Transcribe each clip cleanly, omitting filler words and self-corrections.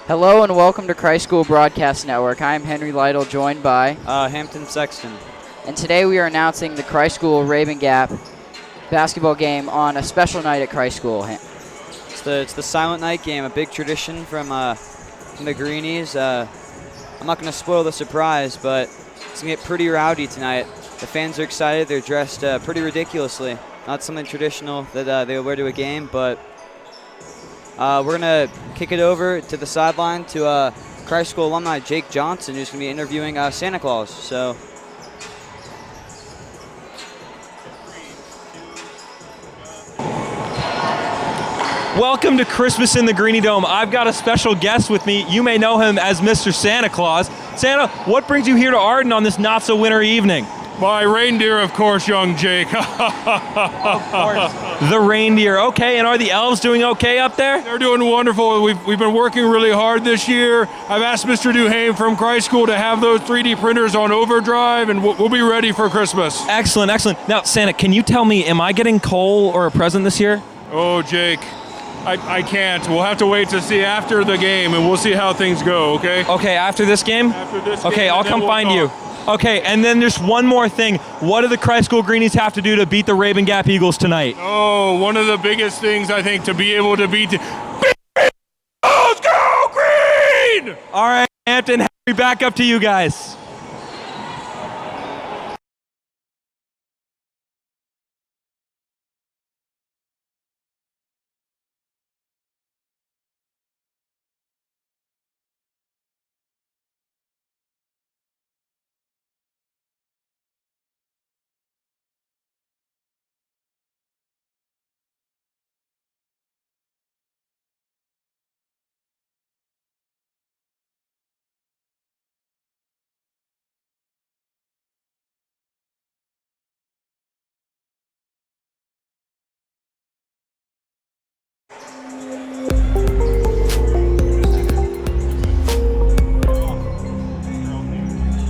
Hello and welcome to Christ School Broadcast Network. I'm Henry Lytle, joined by Hampton Sexton. And today we are announcing the Christ School Rabun Gap basketball game on a special night at Christ School. It's the silent night game, a big tradition from the Greenies. I'm not going to spoil the surprise, but it's going to get pretty rowdy tonight. The fans are excited. They're dressed pretty ridiculously. Not something traditional that they would wear to a game, but we're going to kick it over to the sideline to Christ School alumni Jake Johnson, who's going to be interviewing Santa Claus. So. Welcome to Christmas in the Greenie Dome. I've got a special guest with me. You may know him as Mr. Santa Claus. Santa, what brings you here to Arden on this not-so-wintry evening? My reindeer, of course, young Jake. Of course. The reindeer. Okay, and are the elves doing okay up there? They're doing wonderful. We've been working really hard this year. I've asked Mr. Duhame from Christ School to have those 3D printers on overdrive, and we'll be ready for Christmas. Excellent, excellent. Now, Santa, can you tell me, am I getting coal or a present this year? Oh, Jake, I can't. We'll have to wait to see after the game, and we'll see how things go, okay? Okay, after this game? After this game. Okay, I'll come find you. Okay, and then there's one more thing. What do the Christ School Greenies have to do to beat the Rabun Gap Eagles tonight? Oh, one of the biggest things, I think, to be able to beat Let's go, Green! All right, Hampton, back up to you guys.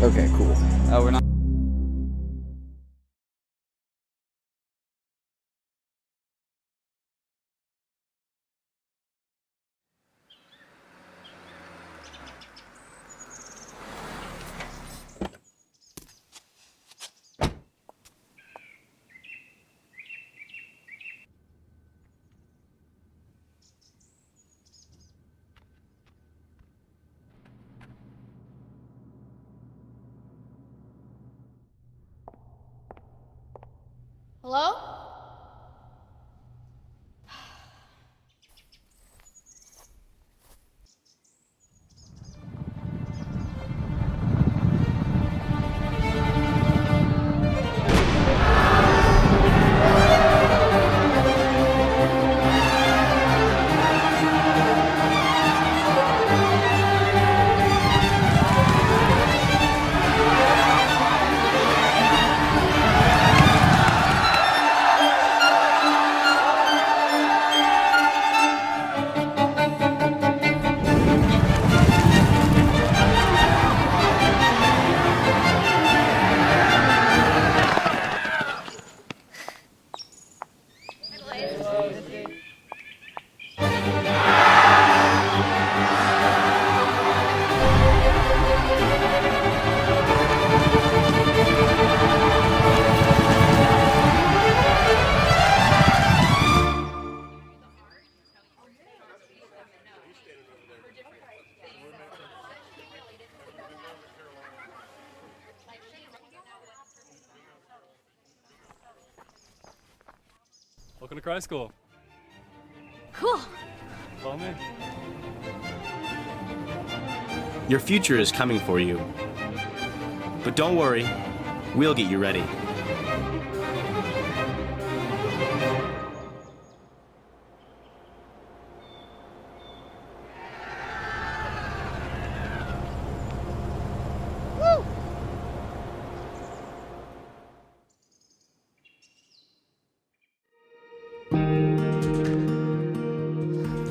Okay, cool. Oh, we're not. Hello? Welcome to Christ School. Cool. Follow me. Your future is coming for you. But don't worry, we'll get you ready.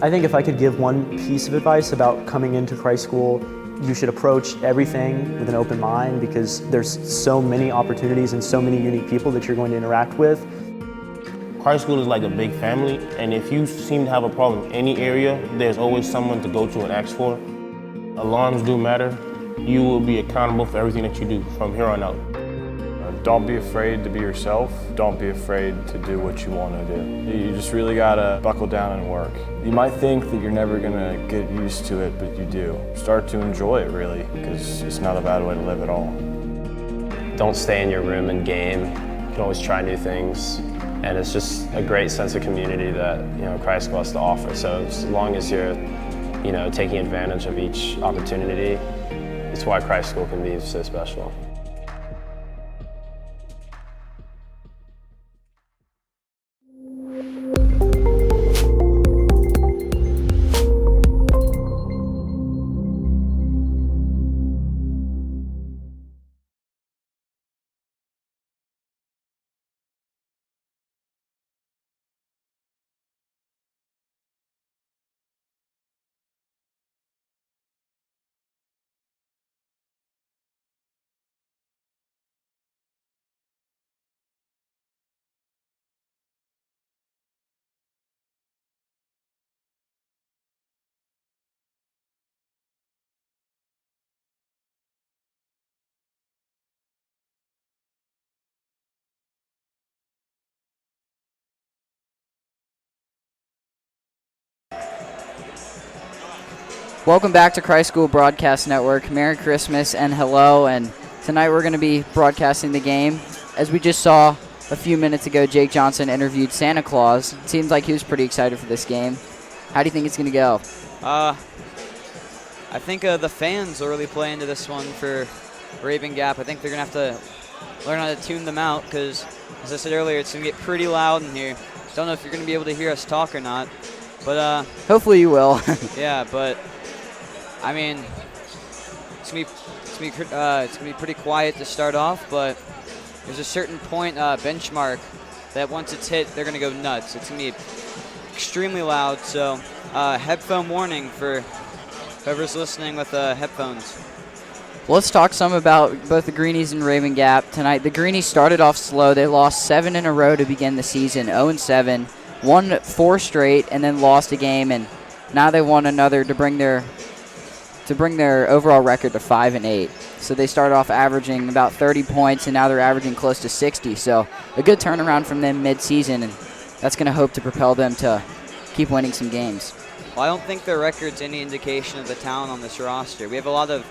I think if I could give one piece of advice about coming into Christ School, you should approach everything with an open mind because there's so many opportunities and so many unique people that you're going to interact with. Christ school is like a big family, and if you seem to have a problem in any area, there's always someone to go to and ask for. Alarms do matter. You will be accountable for everything that you do from here on out. Don't be afraid to be yourself. Don't be afraid to do what you want to do. You just really gotta buckle down and work. You might think that you're never gonna get used to it, but you do. Start to enjoy it, really, because it's not a bad way to live at all. Don't stay in your room and game. You can always try new things. And it's just a great sense of community that, Christ school has to offer. So as long as you're, taking advantage of each opportunity, it's why Christ school can be so special. Welcome back to Christ School Broadcast Network. Merry Christmas and hello. And tonight we're going to be broadcasting the game. As we just saw a few minutes ago, Jake Johnson interviewed Santa Claus. It seems like he was pretty excited for this game. How do you think it's going to go? I think the fans will really play into this one for Rabun Gap. I think they're going to have to learn how to tune them out because, as I said earlier, it's going to get pretty loud in here. Don't know if you're going to be able to hear us talk or not. But hopefully you will. Yeah, but I mean, it's gonna be pretty quiet to start off, but there's a certain point benchmark that once it's hit, they're gonna go nuts. It's gonna be extremely loud, so headphone warning for whoever's listening with headphones. Well, let's talk some about both the Greenies and Rabun Gap tonight. The Greenies started off slow. They lost 7 in a row to begin the season, 0-7, won 4 straight, and then lost a game, and now they won another to bring their overall record to 5-8. So they started off averaging about 30 points, and now they're averaging close to 60. So a good turnaround from them mid-season, and that's going to hope to propel them to keep winning some games. Well, I don't think their record's any indication of the talent on this roster. We have a lot of,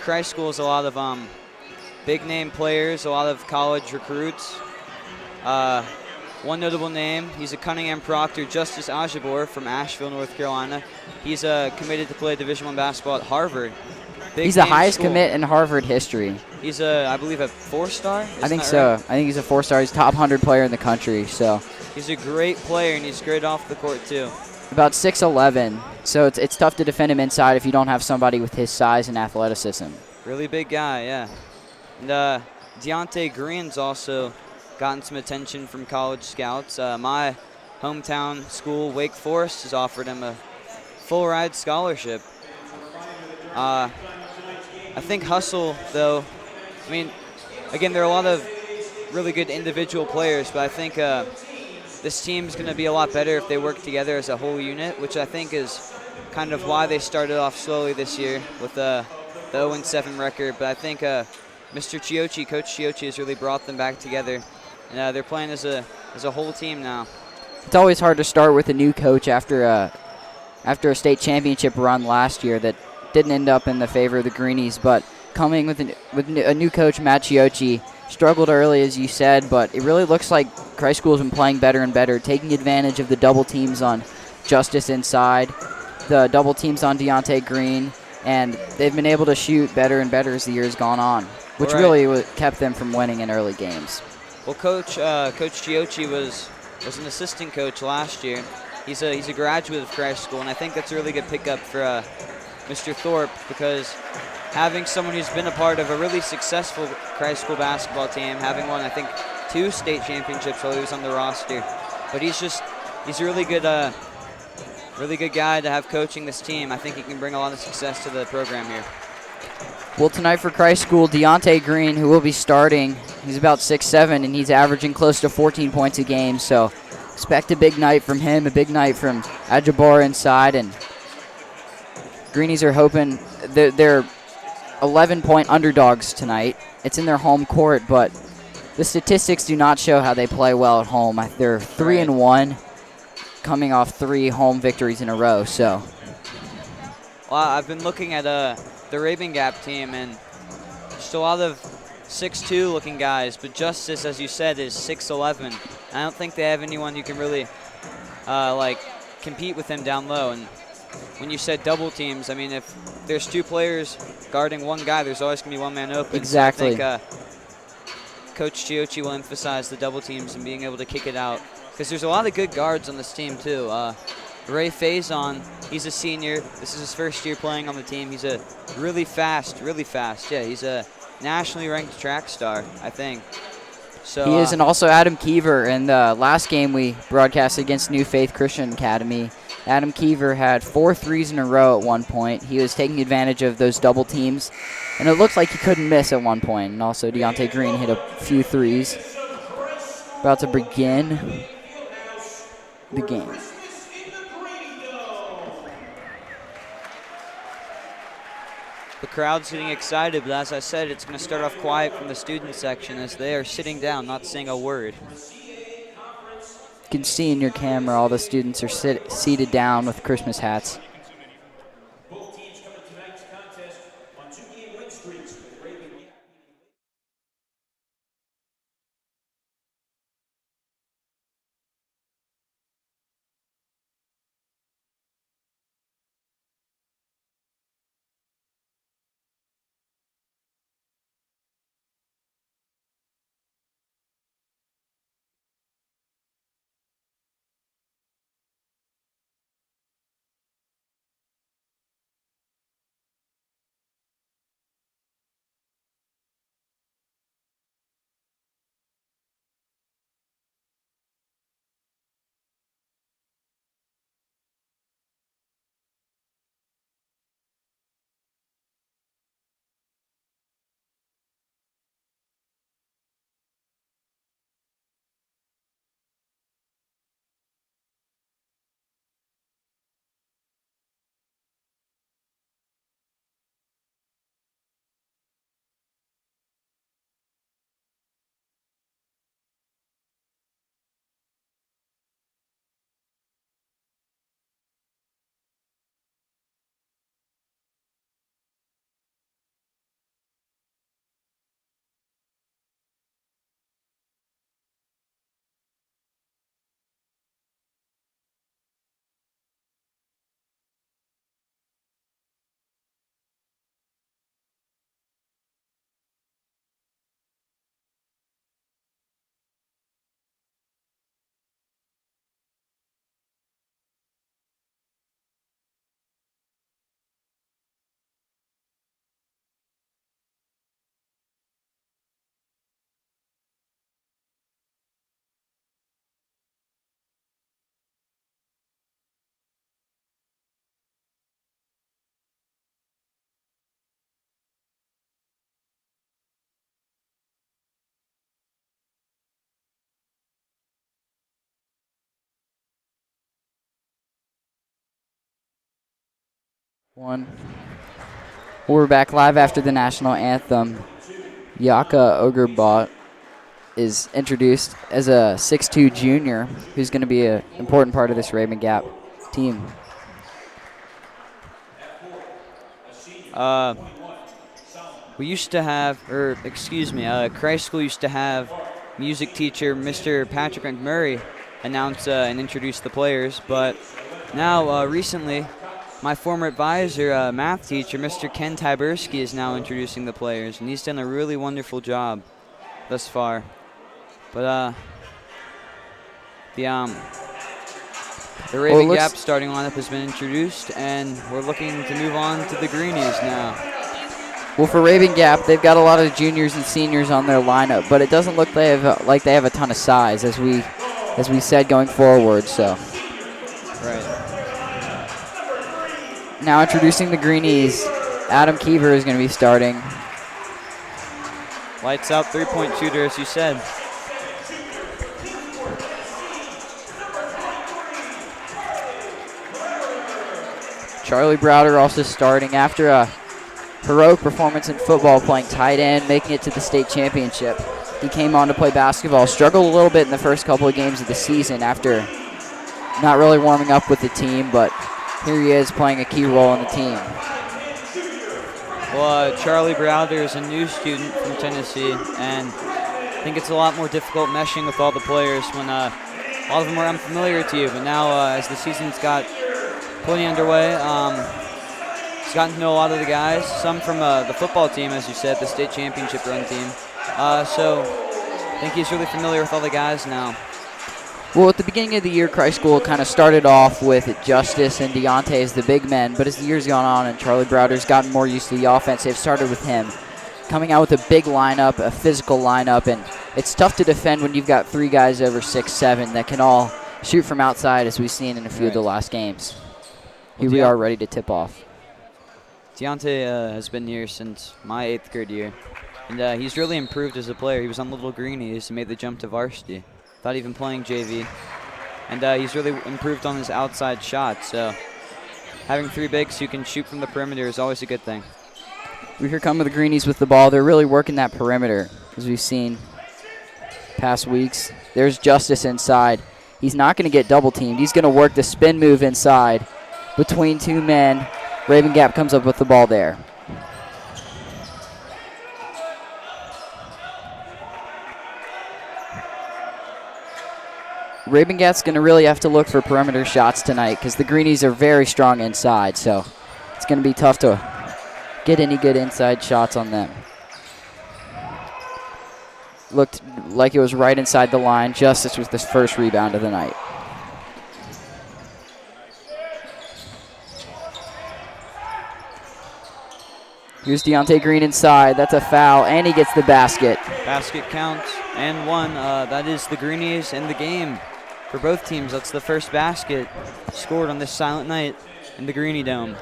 Christ School is a lot of big-name players, a lot of college recruits. One notable name, he's a Cunningham Proctor, Justice Ajabor from Asheville, North Carolina. He's committed to play Division I basketball at Harvard. He's the highest commit in Harvard history. He's I believe, a 4-star? I think so. Right? I think he's a 4-star. He's top 100 player in the country. So he's a great player, and he's great off the court, too. About 6'11", so it's tough to defend him inside if you don't have somebody with his size and athleticism. Really big guy, yeah. And Deontay Green's also gotten some attention from college scouts. My hometown school, Wake Forest, has offered him a full-ride scholarship. I think hustle, though, again, there are a lot of really good individual players, but I think this team's going to be a lot better if they work together as a whole unit, which I think is kind of why they started off slowly this year with the 0-7 record. But I think Mr. Chiocci, Coach Chiocci, has really brought them back together. And they're playing as a whole team now. It's always hard to start with a new coach after a state championship run last year that didn't end up in the favor of the Greenies. But coming with a new coach, Matt Chiocci, struggled early, as you said, but it really looks like Christ School's been playing better and better, taking advantage of the double teams on Justice inside, the double teams on Deontay Green, and they've been able to shoot better and better as the year's gone on, which really kept them from winning in early games. Well, Coach Chiocci was an assistant coach last year. He's a graduate of Christ School, and I think that's a really good pickup for Mr. Thorpe, because having someone who's been a part of a really successful Christ School basketball team, having won, I think, 2 state championships while he was on the roster. But he's a really good guy to have coaching this team. I think he can bring a lot of success to the program here. Well, tonight for Christ School, Deontay Green, who will be starting, he's about 6'7", and he's averaging close to 14 points a game. So expect a big night from him, a big night from Ajabar inside. And Greenies are hoping they're 11-point underdogs tonight. It's in their home court, but the statistics do not show how they play well at home. They're 3-1, coming off 3 home victories in a row. So, well, I've been looking at the Rabun Gap team, and just a lot of 6'2" looking guys, but Justice, as you said, is 6'11". I don't think they have anyone who can really compete with him down low. And when you said double teams, I mean, if there's 2 players guarding one guy, there's always going to be one man open. Exactly. So I think Coach Chiochi will emphasize the double teams and being able to kick it out, because there's a lot of good guards on this team too. Ray Faison, he's a senior. This is his first year playing on the team. He's a really fast. Yeah, he's a nationally ranked track star, I think. So he is, and also Adam Keever. In the last game we broadcast against New Faith Christian Academy, Adam Keever had 4 threes in a row at one point. He was taking advantage of those double teams, and it looked like he couldn't miss at one point. And also Deontay Green hit a few threes. About to begin the game. the crowd's getting excited, but as I said, it's going to start off quiet from the student section as they are sitting down, not saying a word. You can see in your camera all the students are seated down with Christmas hats. We're back live after the national anthem. Yaka Ogerbot is introduced as a 6'2" junior who's going to be an important part of this Rabun Gap team. We used to have, Christ School used to have music teacher Mr. Patrick McMurray announce and introduce the players, but now recently my former advisor, math teacher, Mr. Ken Tyberski, is now introducing the players, and he's done a really wonderful job thus far. But the Rabun Gap starting lineup has been introduced, and we're looking to move on to the Greenies now. Well, for Rabun Gap, they've got a lot of juniors and seniors on their lineup, but it doesn't look like they have a ton of size, as we said going forward. So, right. Now introducing the Greenies, Adam Keever is going to be starting. Lights out three-point shooter, as you said. Charlie Browder also starting after a heroic performance in football, playing tight end, making it to the state championship. He came on to play basketball, struggled a little bit in the first couple of games of the season after not really warming up with the team, but here he is playing a key role in the team. Well, Charlie Browder is a new student from Tennessee, and I think it's a lot more difficult meshing with all the players when a lot of them are unfamiliar to you. But now, as the season's got plenty underway, he's gotten to know a lot of the guys, some from the football team, as you said, the state championship run team. So I think he's really familiar with all the guys now. Well, at the beginning of the year, Christ School kind of started off with Justice and Deontay as the big men, but as the year's gone on and Charlie Browder's gotten more used to the offense, they've started with him. Coming out with a big lineup, a physical lineup, and it's tough to defend when you've got three guys over 6'7" that can all shoot from outside, as we've seen in a few of the last games. Here we are ready to tip off. Deontay has been here since my 8th grade year, and he's really improved as a player. He was on Little Greenies and made the jump to Varsity, without even playing JV. And he's really improved on his outside shot, so having three bigs who can shoot from the perimeter is always a good thing. We here come with the Greenies with the ball. They're really working that perimeter, as we've seen past weeks. There's Justice inside. He's not going to get double teamed. He's going to work the spin move inside between two men. Rabun Gap comes up with the ball there. Rabun Gap's going to really have to look for perimeter shots tonight because the Greenies are very strong inside, so it's going to be tough to get any good inside shots on them. Looked like it was right inside the line. Justice with the first rebound of the night. Here's Deontay Green inside. That's a foul, and he gets the basket. Basket counts, and one. That is the Greenies in the game. For both teams, that's the first basket scored on this silent night in the Greenie Dome.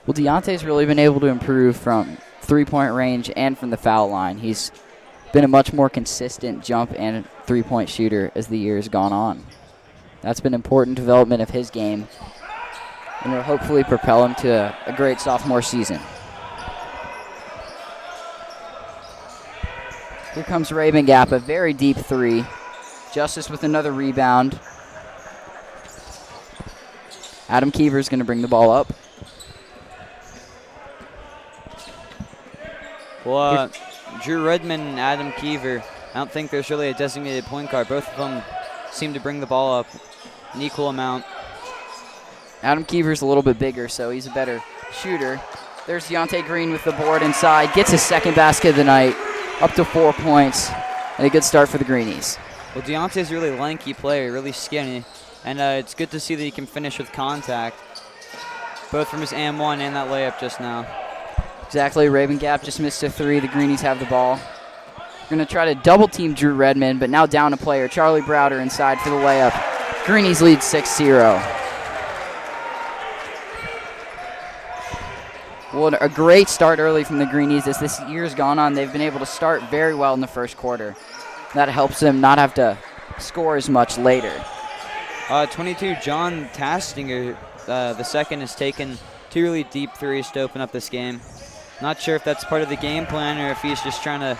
Well, Deontay's really been able to improve from three-point range and from the foul line. He's been a much more consistent jump and three-point shooter as the year has gone on. That's been important development of his game, and will hopefully propel him to a great sophomore season. Here comes Rabun Gap, a very deep three. Justice with another rebound. Adam Keever's going to bring the ball up. Well, Drew Redmond and Adam Keever, I don't think there's really a designated point guard. Both of them seem to bring the ball up an equal amount. Adam Keever's a little bit bigger, so he's a better shooter. There's Deontay Green with the board inside. Gets his second basket of the night, up to 4 points, and a good start for the Greenies. Well, Deontay's a really lanky player, really skinny, and it's good to see that he can finish with contact, both from his and-one and that layup just now. Exactly. Rabun Gap just missed a three. The Greenies have the ball. We're going to try to double-team Drew Redmond, but now down a player. Charlie Browder inside for the layup. Greenies lead 6-0. Well, a great start early from the Greenies. As this year's gone on, they've been able to start very well in the first quarter. That helps them not have to score as much later. 22, John Tastinger, the second, has taken two really deep threes to open up this game. Not sure if that's part of the game plan or if he's just trying to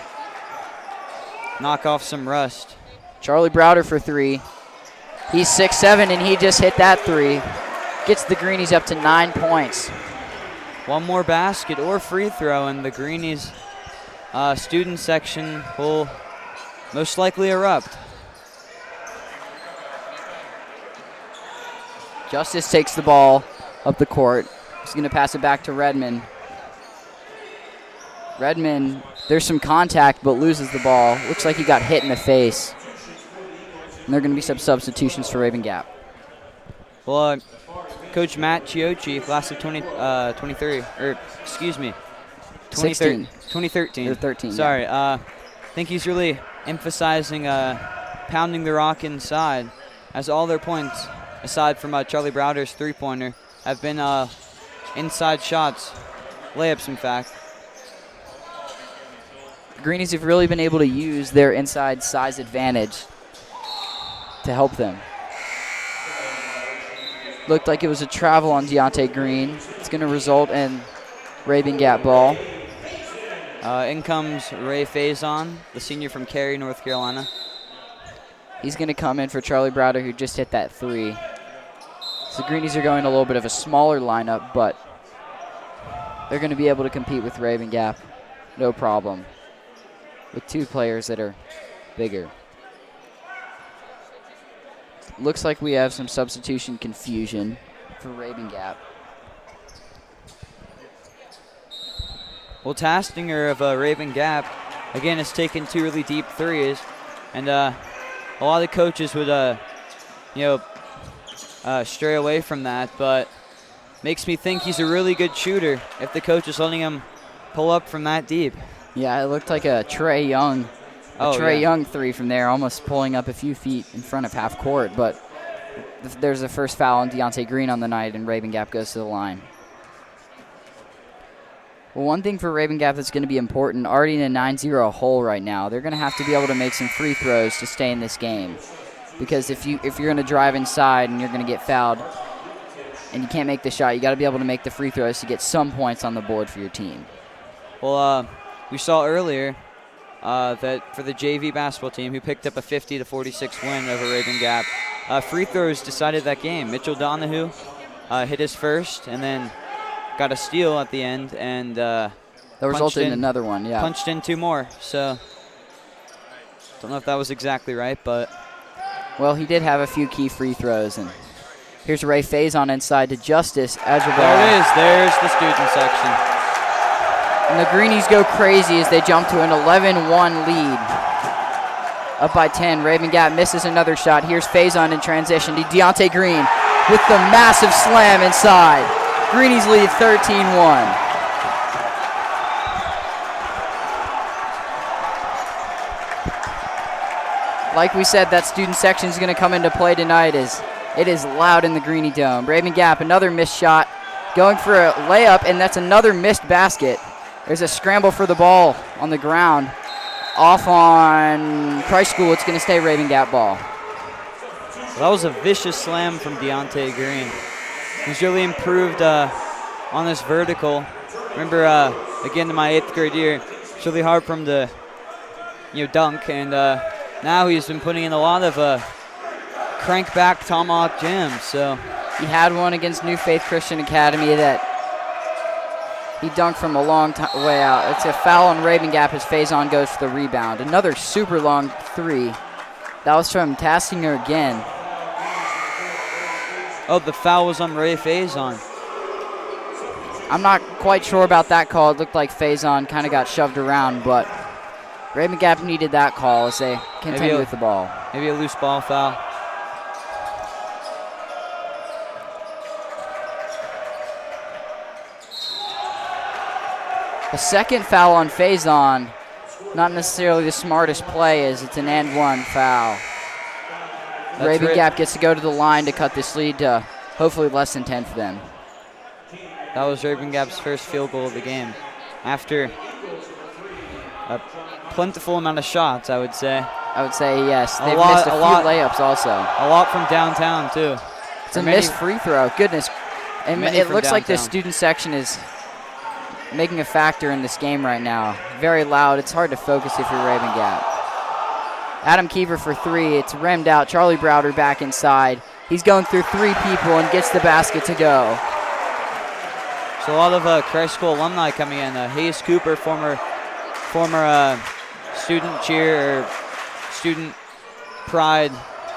knock off some rust. Charlie Browder for three. He's 6'7", and he just hit that three. Gets the Greenies up to 9 points. One more basket or free throw, and the Greenies student section will most likely erupt. Justice takes the ball up the court. He's going to pass it back to Redmond. Redmond, there's some contact, but loses the ball. Looks like he got hit in the face. And there are going to be some substitutions for Rabun Gap. Well, Coach Matt Chiocci, class of 2013. Or 13. Sorry. Yeah. I think he's really emphasizing pounding the rock inside, as all their points, aside from Charlie Browder's three-pointer, have been inside shots. layups, in fact. Greenies have really been able to use their inside size advantage to help them. Looked like it was a travel on Deontay Green. It's going to result in Rabun Gap ball. In comes Ray Faison, the senior from Cary, North Carolina. He's going to come in for Charlie Browder, who just hit that three. So Greenies are going a little bit of a smaller lineup, but they're going to be able to compete with Rabun Gap, no problem, with two players that are bigger. Looks like we have some substitution confusion for Rabun Gap. Well, Tastinger of Rabun Gap, again, has taken 2 really deep threes, and a lot of the coaches would, stray away from that, but makes me think he's a really good shooter if the coach is letting him pull up from that deep. Yeah, it looked like a Trae Young. Young three from there, almost pulling up a few feet in front of half court, but there's the first foul on Deontay Green on the night, and Rabun Gap goes to the line. Well, one thing for Rabun Gap that's going to be important, already in a 9-0 hole right now, they're going to have to be able to make some free throws to stay in this game. Because if you're going to drive inside and you're going to get fouled and you can't make the shot, you got to be able to make the free throws to get some points on the board for your team. Well, we saw earlier that for the JV basketball team, who picked up a 50-46 win over Rabun Gap, free throws decided that game. Mitchell Donahue hit his first and then got a steal at the end, and that resulted in another one. Yeah, punched in 2 more. So don't know if that was exactly right, but well, he did have a few key free throws. And here's Ray Faison inside to Justice Ajabal. There it is. There's the student section. And the Greenies go crazy as they jump to an 11-1 lead. Up by 10. Rabun Gap misses another shot. Here's Faison in transition to Deontay Green with the massive slam inside. Greenies lead 13-1. Like we said, that student section is going to come into play tonight as it is loud in the Greenie Dome. Rabun Gap, another missed shot, going for a layup, and that's another missed basket. There's a scramble for the ball on the ground. Off on Christ School, it's going to stay Rabun Gap ball. Well, that was a vicious slam from Deontay Green. He's really improved on this vertical. Remember, again, in my 8th grade year, it's really hard for him to, dunk, and now he's been putting in a lot of crank back tomahawk jams. So he had one against New Faith Christian Academy that he dunked from a long way out. It's a foul on Rabun Gap as Faison goes for the rebound. Another super long three. That was from Tastinger again. Oh, the foul was on Ray Faison. I'm not quite sure about that call. It looked like Faison kind of got shoved around, but Rabun Gap needed that call as they continue with the ball. Maybe a loose ball foul. A second foul on Faison. Not necessarily the smartest play, as it's an and one foul. Rabun Gap gets to go to the line to cut this lead to hopefully less than 10 for them. That was Rabun Gap's first field goal of the game. After a plentiful amount of shots, I would say. I would say yes. They've missed a few layups also. A lot from downtown, too. It's a missed free throw. Goodness. And it looks like the student section is making a factor in this game right now. Very loud. It's hard to focus if you're Rabun Gap. Adam Keever for three. It's rimmed out. Charlie Browder back inside. He's going through 3 people and gets the basket to go. So a lot of Christ School alumni coming in. Hayes Cooper, former student cheer or student pride.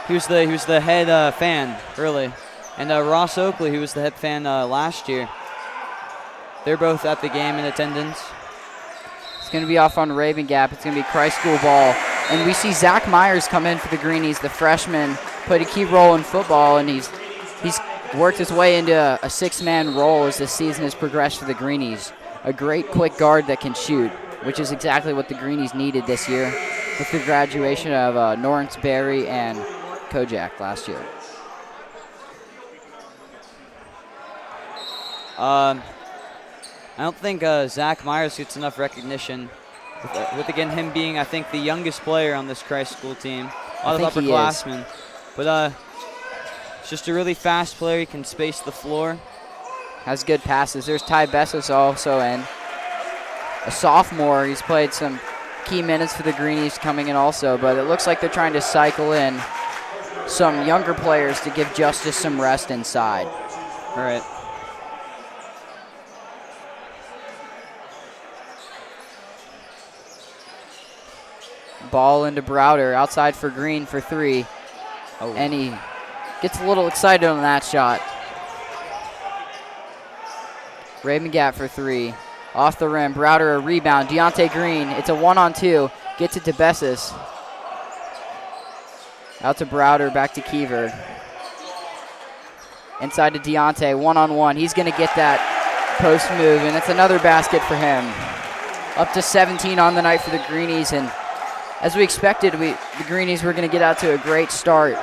He was the head fan early, and Ross Oakley, who was the head fan last year. They're both at the game in attendance. It's going to be off on Rabun Gap. It's going to be Christ School ball. And we see Zach Myers come in for the Greenies, the freshman, played a key role in football, and he's worked his way into a 6-man role as this season has progressed for the Greenies. A great quick guard that can shoot, which is exactly what the Greenies needed this year with the graduation of Lawrence Berry and Kojak last year. I don't think Zach Myers gets enough recognition with again, him being, I think, the youngest player on this Christ School team. A lot of upperclassmen. But it's just a really fast player. He can space the floor. Has good passes. There's Ty Bessos also in. A sophomore. He's played some key minutes for the Greenies coming in also, but it looks like they're trying to cycle in some younger players to give Justice some rest inside. All right. Ball into Browder, outside for Green for 3. Oh. And he gets a little excited on that shot. Rabun Gap for 3. Off the rim, Browder a rebound. Deontay Green, it's a 1-on-2. Gets it to Bessis. Out to Browder, back to Keever. Inside to Deontay, 1-on-1. He's going to get that post move, and it's another basket for him. Up to 17 on the night for the Greenies, and as we expected, the Greenies were going to get out to a great start,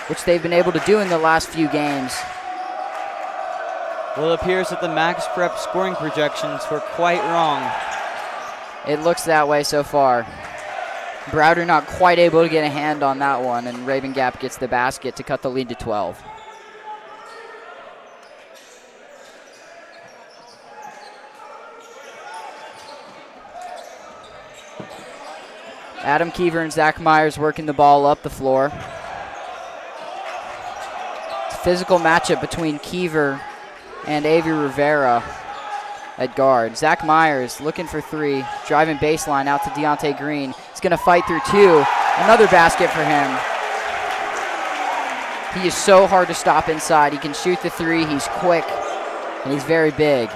which they've been able to do in the last few games. Well, it appears that the max prep scoring projections were quite wrong. It looks that way so far. Browder not quite able to get a hand on that one, and Rabun Gap gets the basket to cut the lead to 12. Adam Keever and Zach Myers working the ball up the floor. It's a physical matchup between Keever and Avi Rivera at guard. Zach Myers looking for 3, driving baseline out to Deontay Green. He's going to fight through 2. Another basket for him. He is so hard to stop inside. He can shoot the 3. He's quick, and he's very big.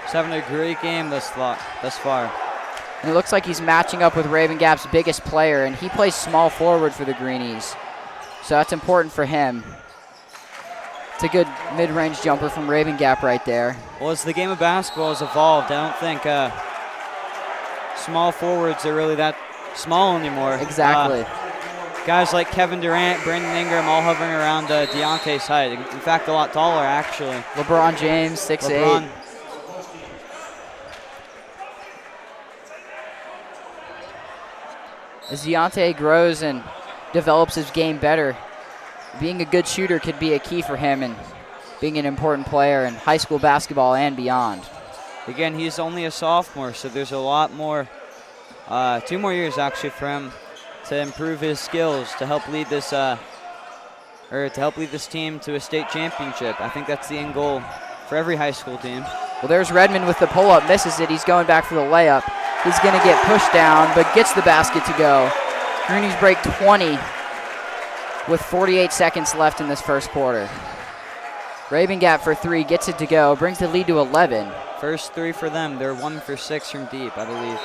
He's having a great game thus far. And it looks like he's matching up with Rabun Gap's biggest player, and he plays small forward for the Greenies. So that's important for him. It's a good mid-range jumper from Rabun Gap right there. Well, as the game of basketball has evolved, I don't think small forwards are really that small anymore. Exactly. Guys like Kevin Durant, Brandon Ingram, all hovering around Deontay's height. In fact, a lot taller, actually. LeBron James, 6'8". As Deontay grows and develops his game better, being a good shooter could be a key for him and being an important player in high school basketball and beyond. Again, he's only a sophomore, so there's a lot more, 2 more years actually for him to improve his skills to help lead this, team to a state championship. I think that's the end goal for every high school team. Well, there's Redmond with the pull-up, misses it. He's going back for the layup. He's going to get pushed down, but gets the basket to go. Greenies break 20 with 48 seconds left in this first quarter. Rabun Gap for 3, gets it to go, brings the lead to 11. First 3 for them. They're 1 for 6 from deep, I believe.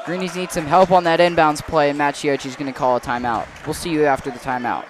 Greenies need some help on that inbounds play, and Macchiocci's going to call a timeout. We'll see you after the timeout.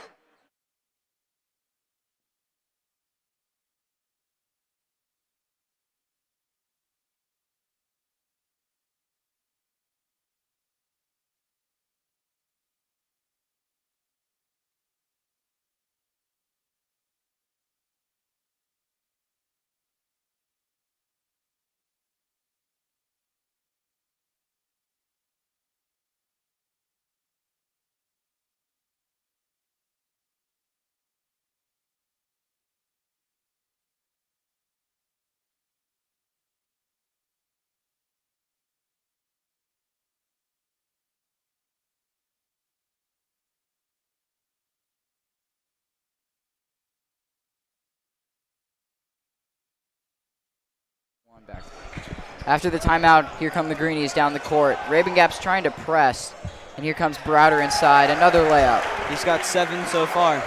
Back. After the timeout, here come the Greenies down the court. Rabun Gap's trying to press, and here comes Browder inside. Another layup. He's got 7 so far.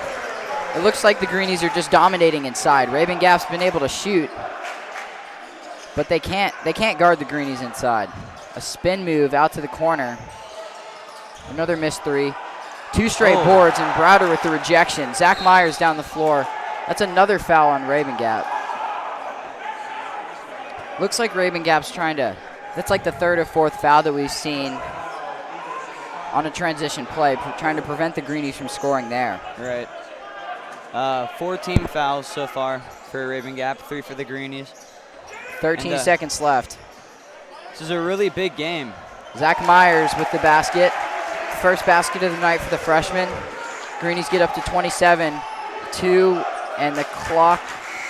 It looks like the Greenies are just dominating inside. Rabun Gap's been able to shoot, but they can't guard the Greenies inside. A spin move out to the corner. Another missed 3. 2 straight boards, and Browder with the rejection. Zach Myers down the floor. That's another foul on Rabun Gap. Looks like Rabun Gap's that's like the 3rd or 4th foul that we've seen on a transition play, trying to prevent the Greenies from scoring there. Right. 14 fouls so far for Rabun Gap, 3 for the Greenies. 13 seconds left. This is a really big game. Zach Myers with the basket. First basket of the night for the freshman. Greenies get up to 27-2, and the clock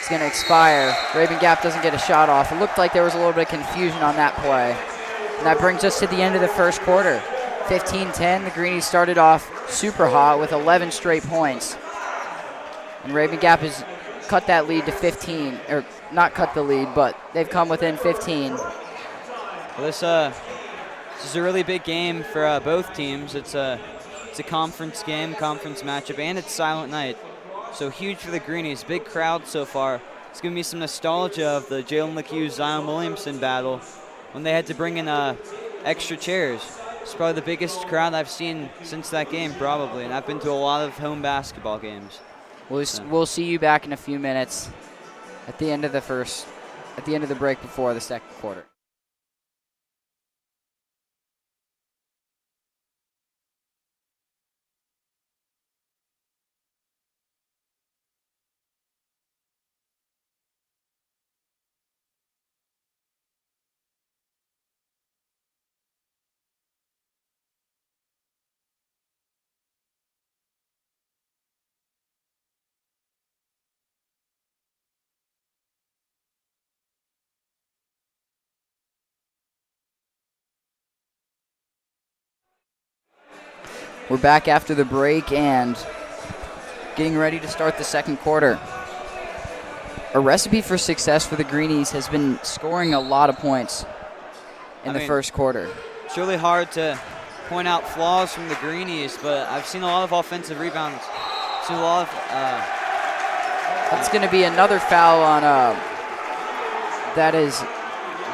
is going to expire. Rabun Gap doesn't get a shot off. It looked like there was a little bit of confusion on that play. And that brings us to the end of the first quarter. 15-10, the Greenies started off super hot with 11 straight points. And Rabun Gap has cut that lead to 15, or not cut the lead, but they've come within 15. Well, this is a really big game for both teams. It's a conference game, conference matchup, and it's silent night. So huge for the Greenies. Big crowd so far. It's giving me some nostalgia of the Jalen LeCue Zion Williamson battle when they had to bring in extra chairs. It's probably the biggest crowd I've seen since that game, probably, and I've been to a lot of home basketball games. We'll see you back in a few minutes at the end of the break before the second quarter. We're back after the break and getting ready to start the second quarter. A recipe for success for the Greenies has been scoring a lot of points in the first quarter. It's really hard to point out flaws from the Greenies, but I've seen a lot of offensive rebounds. I've seen a lot of... That's going to be another foul on... that is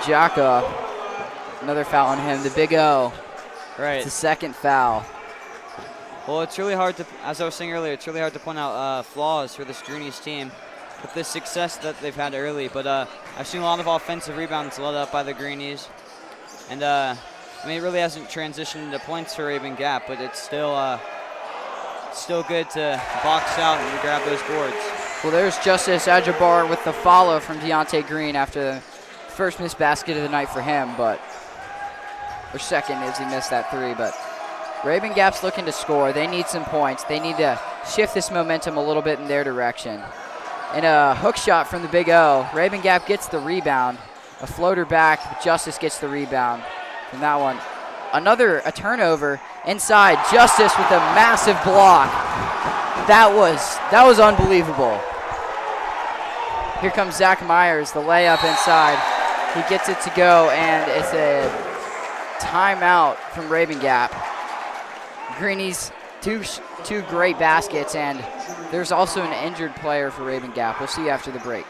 Jaka. Another foul on him, the Big O. Right. It's the second foul. Well, it's really hard to, as I was saying earlier, it's really hard to point out flaws for this Greenies team with the success that they've had early. But I've seen a lot of offensive rebounds led up by the Greenies. And, I mean, it really hasn't transitioned into points for Rabun Gap, but it's still good to box out and grab those boards. Well, there's Justice Ajabar with the follow from Deontay Green after the first missed basket of the night for him, or second as he missed that three, but Rabun Gap's looking to score. They need some points. They need to shift this momentum a little bit in their direction. And a hook shot from the Big O. Rabun Gap gets the rebound. A floater back, but Justice gets the rebound from that one. A turnover inside. Justice with a massive block. That was unbelievable. Here comes Zach Myers, the layup inside. He gets it to go, and it's a timeout from Rabun Gap. Greenies, two great baskets, and there's also an injured player for Rabun Gap. We'll see you after the break.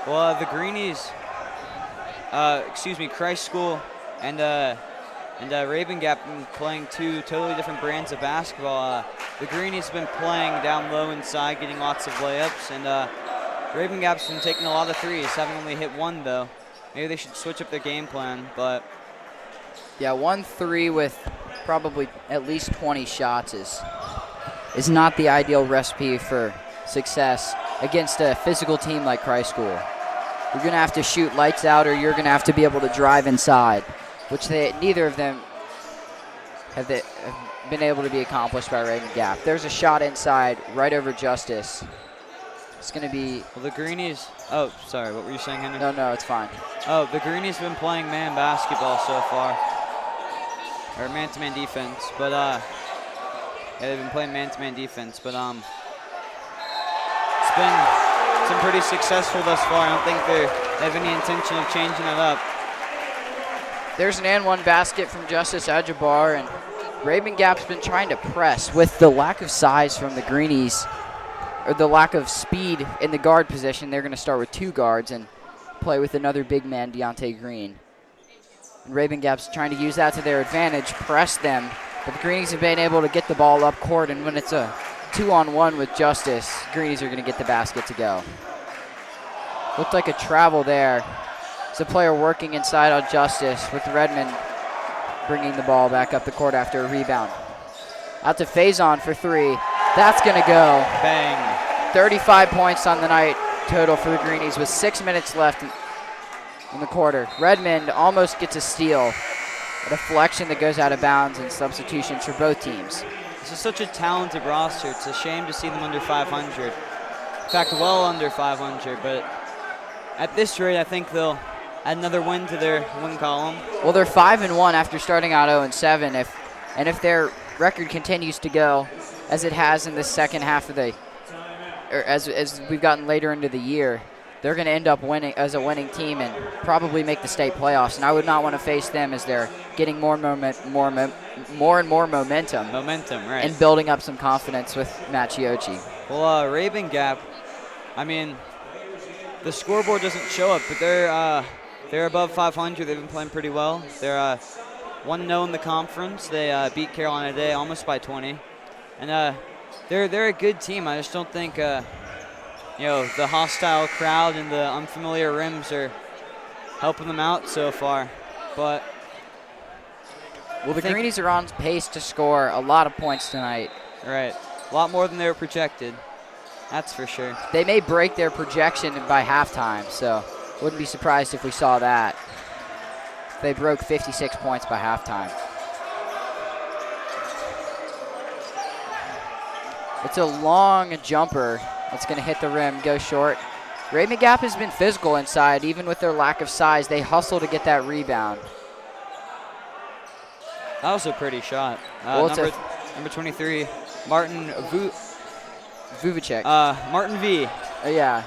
Well, the Greenies, Christ School and Rabun Gap have been playing two totally different brands of basketball. The Greenies have been playing down low inside, getting lots of layups, and Rabun Gap's been taking a lot of threes, having only hit one though. Maybe they should switch up their game plan, but... Yeah, 1-3 with probably at least 20 shots is not the ideal recipe for success against a physical team like Christ School. You're going to have to shoot lights out, or you're going to have to be able to drive inside, which neither of them have been able to be accomplished by Rabun Gap. There's a shot inside right over Justice. It's going to be... Well, the Greenies... Oh, sorry, what were you saying, Henry? No, it's fine. Oh, the Greenies have been playing man basketball so far. Or man-to-man defense, but yeah, they've been playing man-to-man defense, but it's been pretty successful thus far. I don't think they have any intention of changing it up. There's an and one basket from Justice Ajabar, and Rabun Gap's been trying to press with the lack of size from the Greenies, or the lack of speed in the guard position. They're going to start with 2 guards and play with another big man, Deontay Green. And Rabun Gap's trying to use that to their advantage, press them. But the Greenies have been able to get the ball up court, and when it's a 2-on-1 with Justice, Greenies are going to get the basket to go. Looked like a travel there. It's a player working inside on Justice with Redmond bringing the ball back up the court after a rebound. Out to Faison for 3. That's going to go. Bang. 35 points on the night total for the Greenies with 6 minutes left in the quarter. Redmond almost gets a steal. A deflection that goes out of bounds and substitutions for both teams. This is such a talented roster. It's a shame to see them under 500. In fact, well under 500, but at this rate, I think they'll add another win to their win column. Well, they're 5-1 after starting out 0-7. If their record continues to go as it has in the second half of the, or as we've gotten later into the year, they're going to end up winning as a winning team and probably make the state playoffs. And I would not want to face them as they're getting more and more momentum. Momentum, right. And building up some confidence with Nacoochee. Well, Rabun Gap, I mean, the scoreboard doesn't show up, but they're above 500. They've been playing pretty well. They're 1-0 in the conference. They beat Carolina today almost by 20. And they're a good team. I just don't think the hostile crowd and the unfamiliar rims are helping them out so far. But well, the Greenies are on pace to score a lot of points tonight. Right. A lot more than they were projected. That's for sure. They may break their projection by halftime, so wouldn't be surprised if we saw that. They broke 56 points by halftime. It's a long jumper. It's going to hit the rim, go short. Rabun Gap has been physical inside, even with their lack of size. They hustle to get that rebound. That was a pretty shot. Well, number 23, Martin Vuvicek. Martin V. Yeah.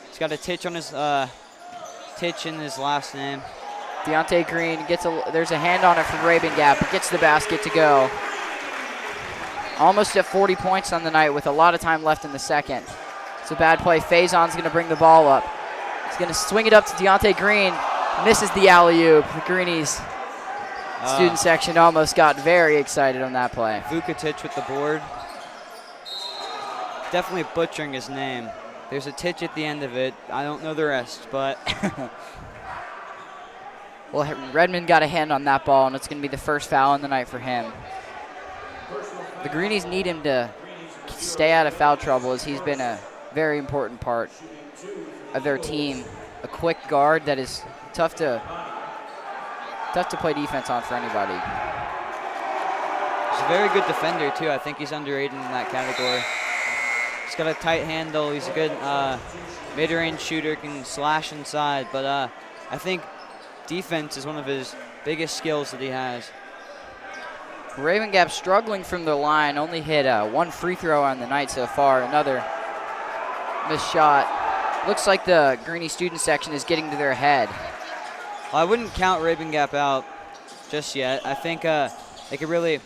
He's got a titch on his titch in his last name. Deontay Green there's a hand on it from Rabun Gap. It gets the basket to go. Almost at 40 points on the night with a lot of time left in the second. It's a bad play. Faison's going to bring the ball up. He's going to swing it up to Deontay Green. Misses the alley-oop. The Greenies student section almost got very excited on that play. Vukotic with the board. Definitely butchering his name. There's a titch at the end of it. I don't know the rest, but. Well, Redmond got a hand on that ball, and it's going to be the first foul in the night for him. The Greenies need him to stay out of foul trouble, as he's been a very important part of their team. A quick guard that is tough to play defense on for anybody. He's a very good defender, too. I think he's underrated in that category. He's got a tight handle. He's a good mid-range shooter, can slash inside. But I think defense is one of his biggest skills that he has. Rabun Gap struggling from the line, only hit one free throw on the night so far. Another missed shot. Looks like the Greenie student section is getting to their head. Well, I wouldn't count Rabun Gap out just yet. I think they could really,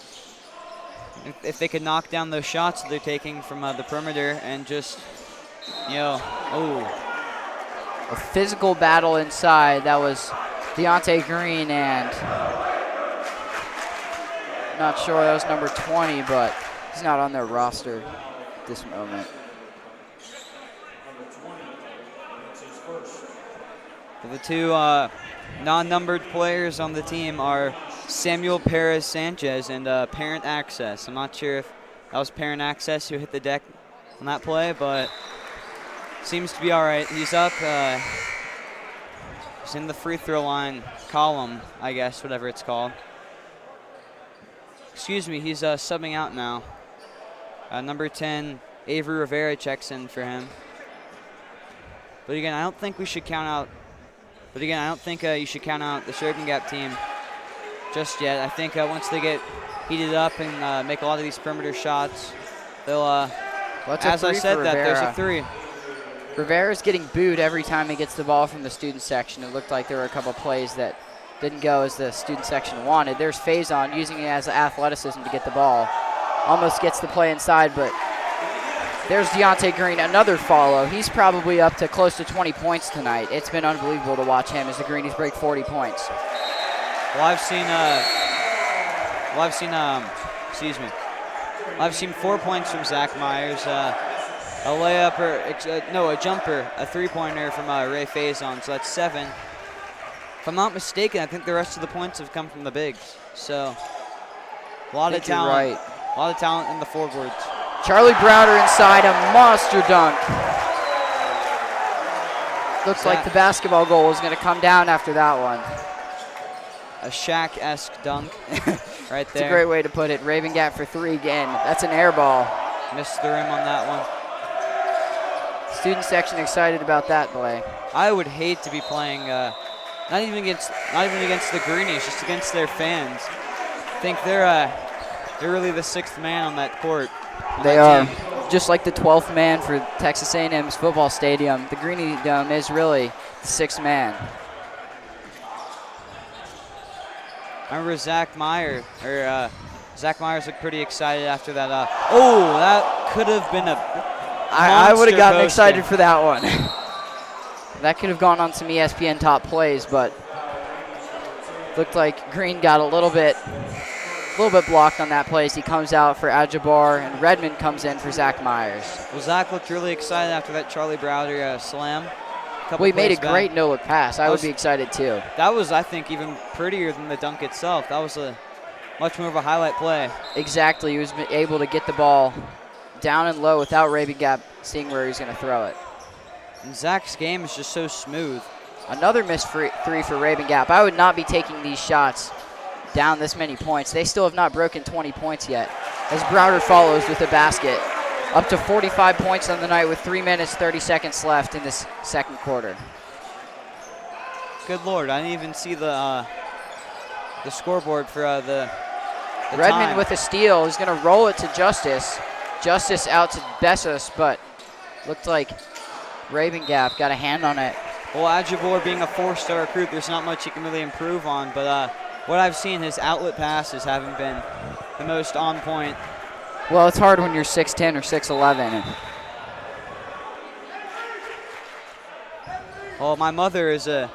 if they could knock down those shots that they're taking from the perimeter and just, A physical battle inside. That was Deontay Green and not sure that was number 20, but he's not on their roster at this moment. The two non-numbered players on the team are Samuel Perez Sanchez and Parent Access. I'm not sure if that was Parent Access who hit the deck on that play, but seems to be all right. He's up. He's in the free throw line column, I guess, whatever it's called. Excuse me, he's subbing out now. Number 10, Avery Rivera checks in for him. But again, I don't think we should count out. But again, I don't think you should count out the Rabun Gap team just yet. I think once they get heated up and make a lot of these perimeter shots, they'll. As I said, that there's a three. Rivera's getting booed every time he gets the ball from the student section. It looked like there were a couple plays that didn't go as the student section wanted. There's Faison using it as athleticism to get the ball. Almost gets the play inside, but there's Deontay Green, another follow. He's probably up to close to 20 points tonight. It's been unbelievable to watch him as the Greenies break 40 points. Well, I've seen 4 points from Zach Myers. A jumper, a three-pointer from Ray Faison, so that's 7. If I'm not mistaken, I think the rest of the points have come from the bigs. So a lot of talent. Right. A lot of talent in the forwards. Charlie Browder inside, a monster dunk. Looks like the basketball goal is going to come down after that one. A Shaq-esque dunk right there. It's a great way to put it. Rabun Gap for 3 again. That's an air ball. Missed the rim on that one. Student section excited about that play. I would hate to be playing, not even against the Greenies, just against their fans. I think they're really the 6th man on that court. They are. Just like the 12th man for Texas A&M's football stadium, the Greenie Dome is really the 6th man. I remember Zach Myers looked pretty excited after that. That could have been I would have gotten coaster. excited for that one. That could have gone on some ESPN top plays, but looked like Green got a little bit blocked on that play as he comes out for Ajabar, and Redmond comes in for Zach Myers. Well, Zach looked really excited after that Charlie Browder slam. Well, he made a great no-look pass. I would be excited too. That was, I think, even prettier than the dunk itself. That was a much more of a highlight play. Exactly. He was able to get the ball down and low without Rabun Gap seeing where he's going to throw it. And Zach's game is just so smooth. Another missed three for Rabun Gap. I would not be taking these shots down this many points. They still have not broken 20 points yet, as Browder follows with a basket. Up to 45 points on the night with 3 minutes, 30 seconds left in this second quarter. Good Lord, I didn't even see the scoreboard for the Redmond time. with a steal. He's going to roll it to Justice. Justice out to Bessos, but looked like Rabun Gap got a hand on it. Well, Ajabor being a 4-star recruit, there's not much he can really improve on, but what I've seen, his outlet passes haven't been the most on point. Well, it's hard when you're 6'10 or 6'11. Well, my mother is a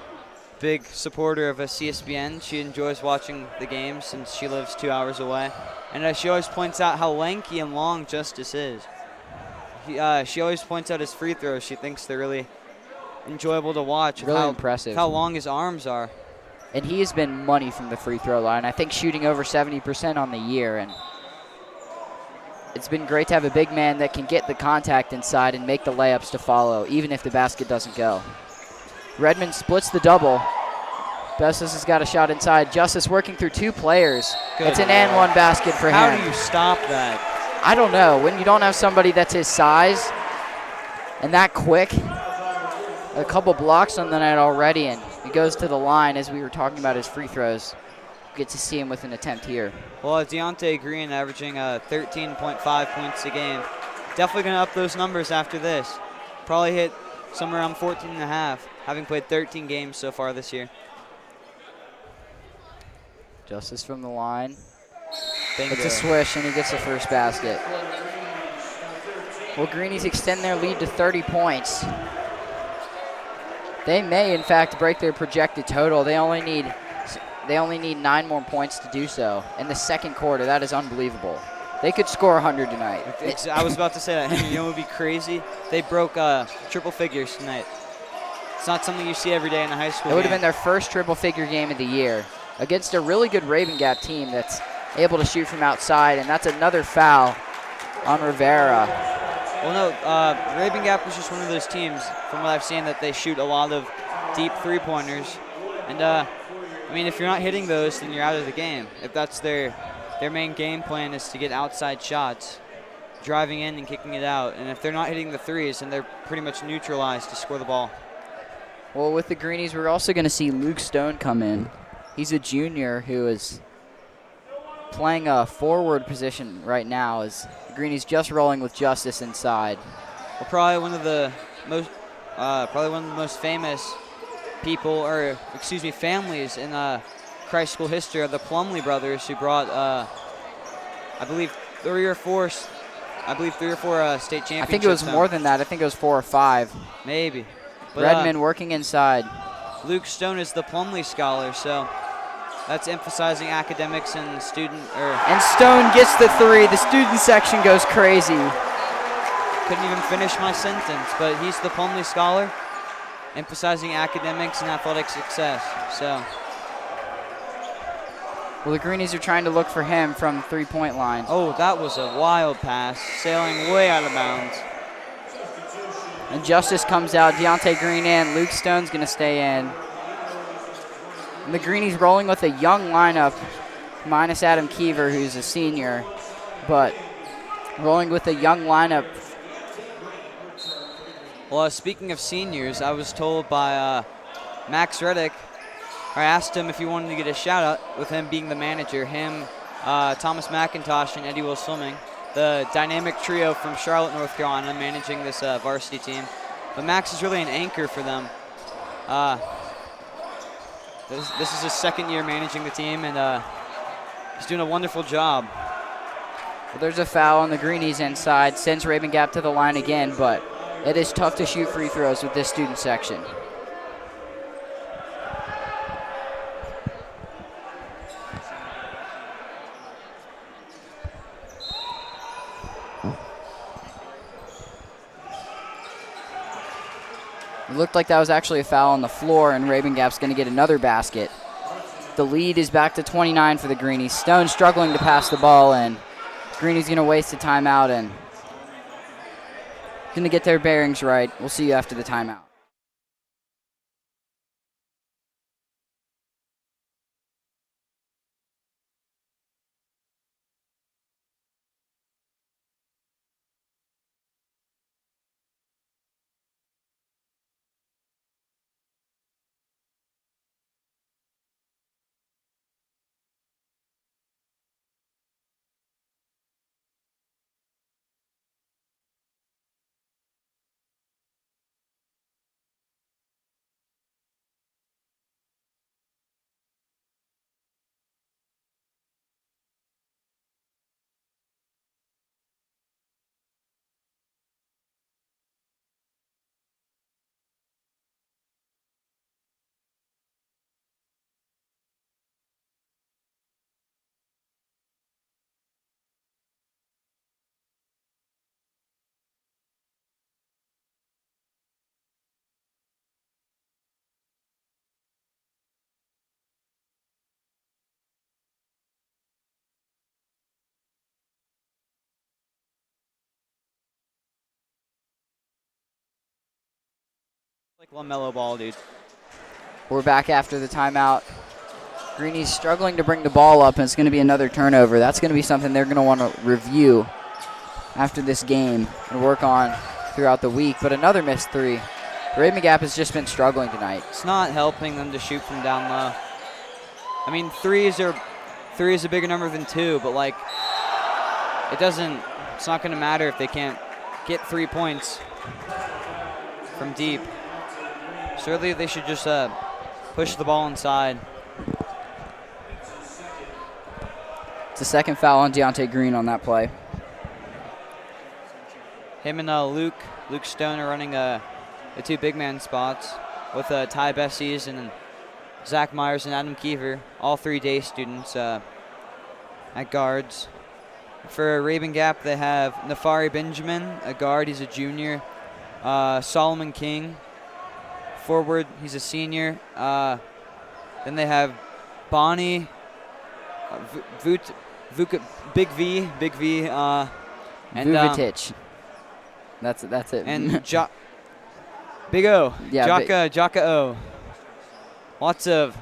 big supporter of a CSBN. She enjoys watching the games since she lives 2 hours away. And she always points out how lanky and long Justice is. She always points out his free throws. She thinks they're really enjoyable to watch. Really impressive. How long his arms are. And he has been money from the free throw line. I think shooting over 70% on the year. And it's been great to have a big man that can get the contact inside and make the layups to follow, even if the basket doesn't go. Redmond splits the double. Bessos has got a shot inside. Justice working through 2 players. It's an and one basket for him. How do you stop that? I don't know. When you don't have somebody that's his size and that quick, a couple blocks on the night already, and he goes to the line as we were talking about his free throws. Get to see him with an attempt here. Well, Deontay Green averaging 13.5 points a game. Definitely going to up those numbers after this. Probably hit somewhere around 14.5, having played 13 games so far this year. Justice from the line. Bingo. It's a swish, and he gets the first basket. Well, Greenies extend their lead to 30 points. They may, in fact, break their projected total. They only need 9 more points to do so. In the second quarter, that is unbelievable. They could score 100 tonight. I was about to say that. You know what would be crazy? They broke triple figures tonight. It's not something you see every day in a high school It would game. have been their first triple-figure game of the year against a really good Rabun Gap team that's able to shoot from outside, and that's another foul on Rivera. Well, no, Rabun Gap was just one of those teams, from what I've seen, that they shoot a lot of deep three-pointers. And, I mean, if you're not hitting those, then you're out of the game. If that's their main game plan is to get outside shots, driving in and kicking it out. And if they're not hitting the threes, then they're pretty much neutralized to score the ball. Well, with the Greenies, we're also going to see Luke Stone come in. He's a junior who is playing a forward position right now as the Greenies just rolling with Justice inside. Well, probably one of the most famous people, or excuse me, families in Christ school history are the Plumlee brothers, who brought, I believe, three or four state championships. I think it was more than that. I think it was 4 or 5. Maybe. But, Redmond working inside. Luke Stone is the Plumlee scholar, so that's emphasizing academics and student. And Stone gets the 3. The student section goes crazy. Couldn't even finish my sentence, but he's the Plumlee scholar, emphasizing academics and athletic success. So. Well, the Greenies are trying to look for him from the 3-point line. Oh, that was a wild pass, sailing way out of bounds. And Justice comes out, Deontay Green in, Luke Stone's gonna stay in. And the Greenies rolling with a young lineup, minus Adam Keever, who's a senior, but rolling with a young lineup. Well, speaking of seniors, I was told by Max Reddick, I asked him if he wanted to get a shout out with him being the manager, him, Thomas McIntosh, and Eddie Will Swimming, the dynamic trio from Charlotte, North Carolina, managing this varsity team. But Max is really an anchor for them. This is his second year managing the team, and he's doing a wonderful job. Well, there's a foul on the Greenies inside, sends Rabun Gap to the line again, but it is tough to shoot free throws with this student section. It looked like that was actually a foul on the floor, and Rabun Gap's going to get another basket. The lead is back to 29 for the Greenies. Stone struggling to pass the ball, and Greenies going to waste a timeout and going to get their bearings right. We'll see you after the timeout. Like LaMelo Ball, dude. We're back after the timeout. Greenies struggling to bring the ball up, and it's going to be another turnover. That's going to be something they're going to want to review after this game and work on throughout the week. But another missed 3. Rabun Gap has just been struggling tonight. It's not helping them to shoot from down low. I mean, 3 is a bigger number than 2, but like, it's not going to matter if they can't get 3 points from deep. Surely they should just push the ball inside. It's the second foul on Deontay Green on that play. Him and Luke Stone are running the 2 big man spots with Ty Bessies and Zach Myers and Adam Keever, all 3 day students at guards. For Rabun Gap, they have Nafari Benjamin, a guard, he's a junior. Solomon King, forward, he's a senior. Then they have Bonnie, Big V, and Vukovic. That's it. And Big O, yeah, Jaka O. Lots of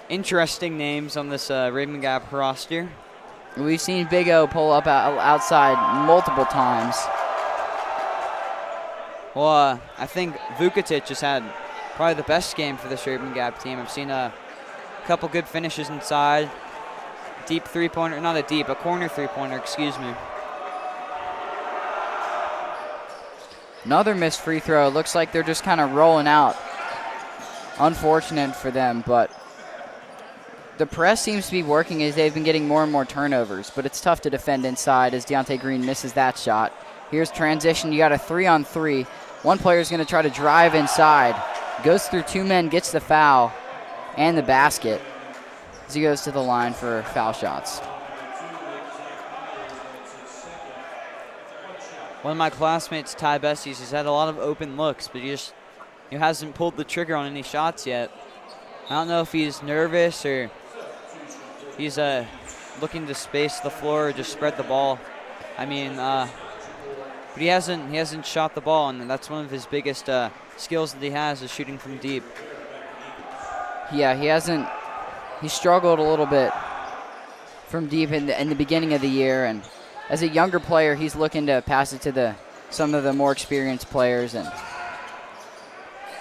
interesting names on this Rabun Gap roster. We've seen Big O pull up outside multiple times. Well, I think Vukovic has had probably the best game for this Rabun Gap team. I've seen a couple good finishes inside. Deep three-pointer, a corner three-pointer, excuse me. Another missed free throw. Looks like they're just kind of rolling out. Unfortunate for them, but the press seems to be working as they've been getting more and more turnovers, but it's tough to defend inside as Deontay Green misses that shot. Here's transition. You got a 3-on-3. One player is going to try to drive inside. Goes through 2 men, gets the foul and the basket as he goes to the line for foul shots. One of my classmates, Ty Besties, has had a lot of open looks, but he hasn't pulled the trigger on any shots yet. I don't know if he's nervous or he's looking to space the floor or just spread the ball. I mean, but he hasn't shot the ball, and that's one of his biggest skills that he has is shooting from deep. Yeah, he struggled a little bit from deep in the beginning of the year, and as a younger player, he's looking to pass it to some of the more experienced players. And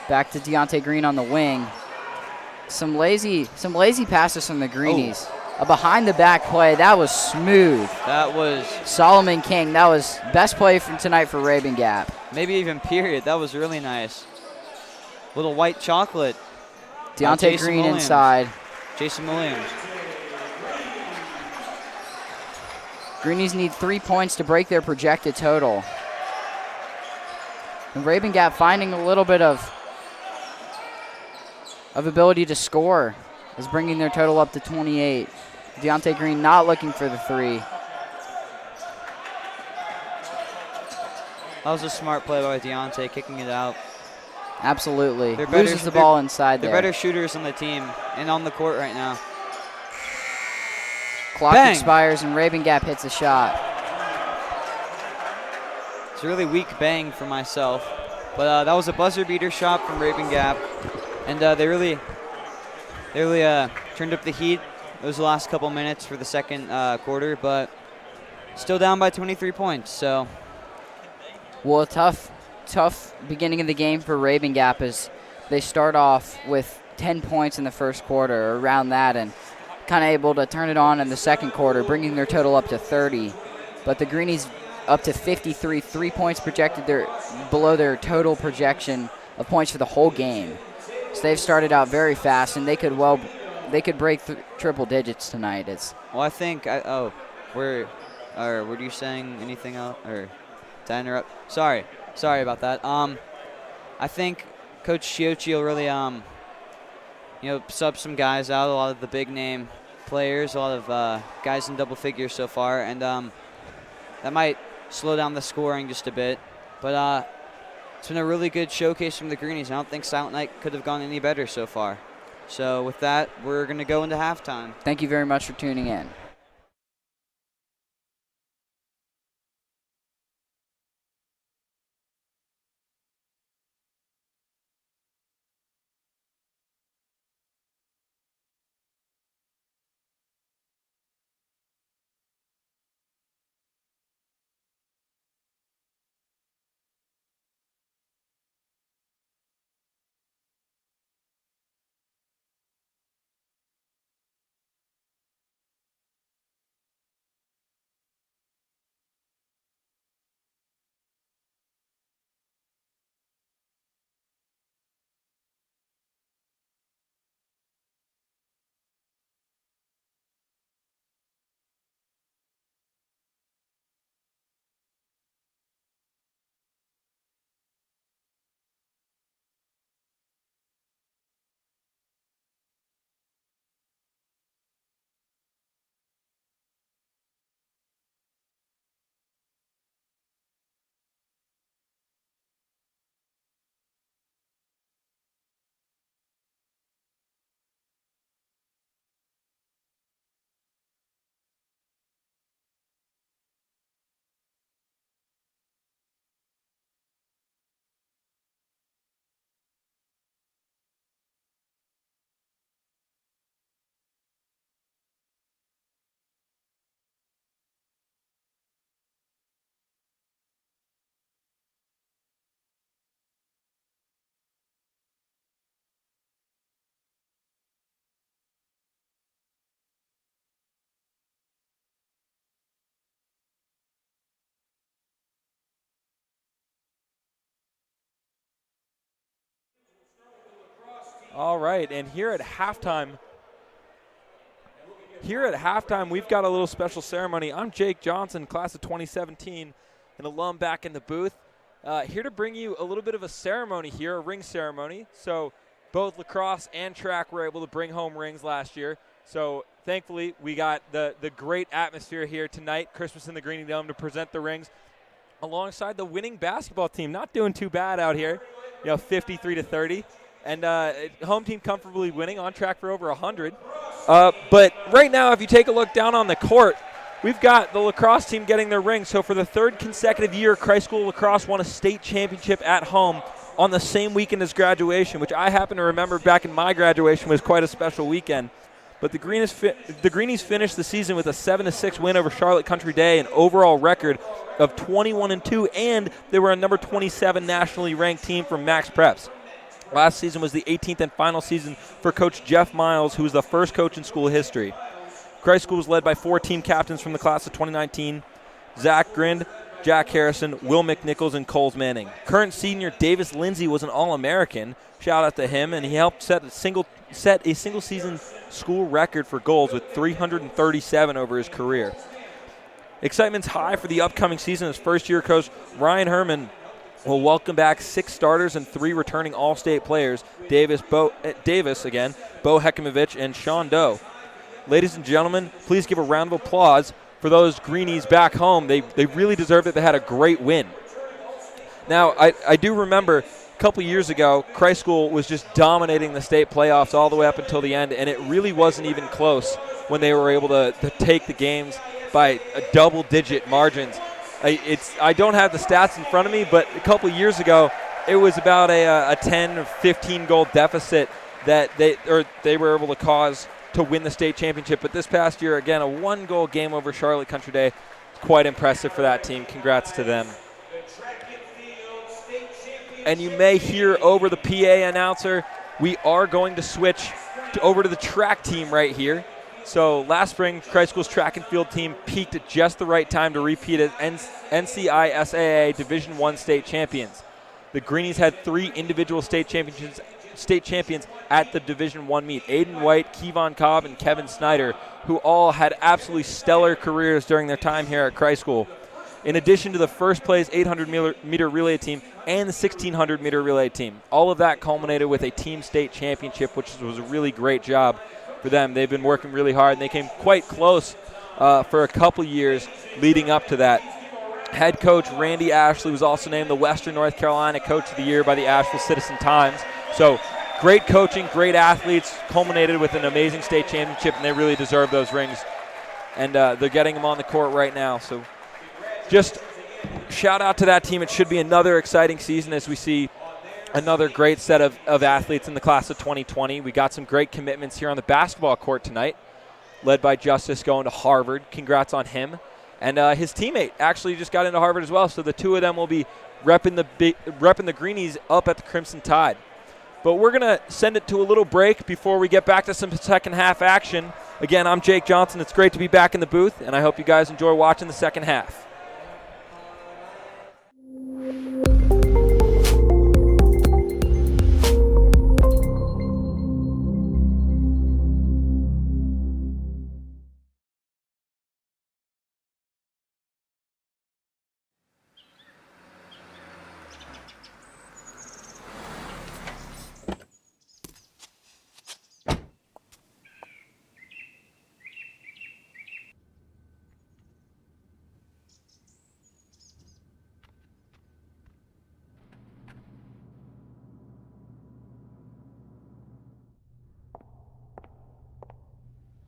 back to Deontay Green on the wing. Some lazy passes from the Greenies. A behind-the-back play. That was smooth. That was Solomon King. That was best play from tonight for Rabun Gap. Maybe even period. That was really nice. Little white chocolate. Deontay Green Williams. inside. Jason Williams. Greenies need 3 points to break their projected total. And Rabun Gap finding a little bit of ability to score is bringing their total up to 28. Deontay Green not looking for the 3. That was a smart play by Deontay, kicking it out. Absolutely. Loses the ball inside there. They're better shooters on the team and on the court right now. Clock Bang. expires and Rabun Gap hits a shot. It's a really weak bang for myself. But that was a buzzer beater shot from Rabun Gap. And they really turned up the heat those last couple minutes for the second quarter, but still down by 23 points. So, well, a tough beginning of the game for Rabun Gap as they start off with 10 points in the first quarter, or around that, and kind of able to turn it on in the second quarter, bringing their total up to 30. But the Greenies up to 53, 3 points projected. They're below their total projection of points for the whole game. So they've started out very fast, and they could break triple digits tonight. Well, I think were you saying anything else, or did I interrupt? Sorry about that. I think Coach Chiochi will really sub some guys out, a lot of the big name players, a lot of guys in double figures so far, and that might slow down the scoring just a bit. But it's been a really good showcase from the Greenies. I don't think Silent Night could have gone any better so far. So with that, we're going to go into halftime. Thank you very much for tuning in. All right, and here at halftime, here at halftime, we've got a little special ceremony. I'm Jake Johnson, class of 2017, an alum back in the booth. Here to bring you a little bit of a ceremony here, a ring ceremony. So both lacrosse and track were able to bring home rings last year. So thankfully, we got the great atmosphere here tonight, Christmas in the Greenie Dome, to present the rings alongside the winning basketball team. Not doing too bad out here, 53-30. And home team comfortably winning, on track for over 100. But right now, if you take a look down on the court, we've got the lacrosse team getting their ring. So for the third consecutive year, Christ School Lacrosse won a state championship at home on the same weekend as graduation, which I happen to remember back in my graduation was quite a special weekend. But the Greenies finished the season with a 7-6 win over Charlotte Country Day, an overall record of 21-2, and they were a number 27 nationally ranked team from Max Preps. Last season was the 18th and final season for Coach Jeff Miles, who was the first coach in school history. Christ School was led by 4 team captains from the class of 2019, Zach Grind, Jack Harrison, Will McNichols, and Coles Manning. Current senior Davis Lindsay was an All-American. Shout out to him, and he helped set a single-season school record for goals with 337 over his career. Excitement's high for the upcoming season as first-year coach Ryan Herman will welcome back 6 starters and 3 returning All-State players, Davis, Bo Hekimovich, and Sean Doe. Ladies and gentlemen, please give a round of applause for those Greenies back home. They really deserved it. They had a great win. Now, I do remember a couple years ago, Christ School was just dominating the state playoffs all the way up until the end, and it really wasn't even close when they were able to take the games by double-digit margins. I don't have the stats in front of me, but a couple years ago, it was about a 10 or 15 goal deficit that they were able to cause to win the state championship. But this past year, again, a 1-goal game over Charlotte Country Day. Quite impressive for that team. Congrats to them. And you may hear over the PA announcer, we are going to switch over to the track team right here. So last spring, Christ School's track and field team peaked at just the right time to repeat as NCISAA Division I state champions. The Greenies had 3 individual state champions at the Division I meet. Aiden White, Kevon Cobb, and Kevin Snyder, who all had absolutely stellar careers during their time here at Christ School. In addition to the first place 800-meter relay team and the 1,600-meter relay team. All of that culminated with a team state championship, which was a really great job for them. They've been working really hard, and they came quite close for a couple years leading up to that. Head coach Randy Ashley was also named the Western North Carolina Coach of the Year by the Asheville Citizen-Times. So great coaching, great athletes, culminated with an amazing state championship, and they really deserve those rings. And they're getting them on the court right now. So just shout out to that team. It should be another exciting season as we see another great set of athletes in the class of 2020. We got some great commitments here on the basketball court tonight, led by Justice going to Harvard. Congrats on him. And his teammate actually just got into Harvard as well, so the 2 of them will be repping the Greenies up at the Crimson Tide. But we're going to send it to a little break before we get back to some second half action. Again, I'm Jake Johnson. It's great to be back in the booth, and I hope you guys enjoy watching the second half.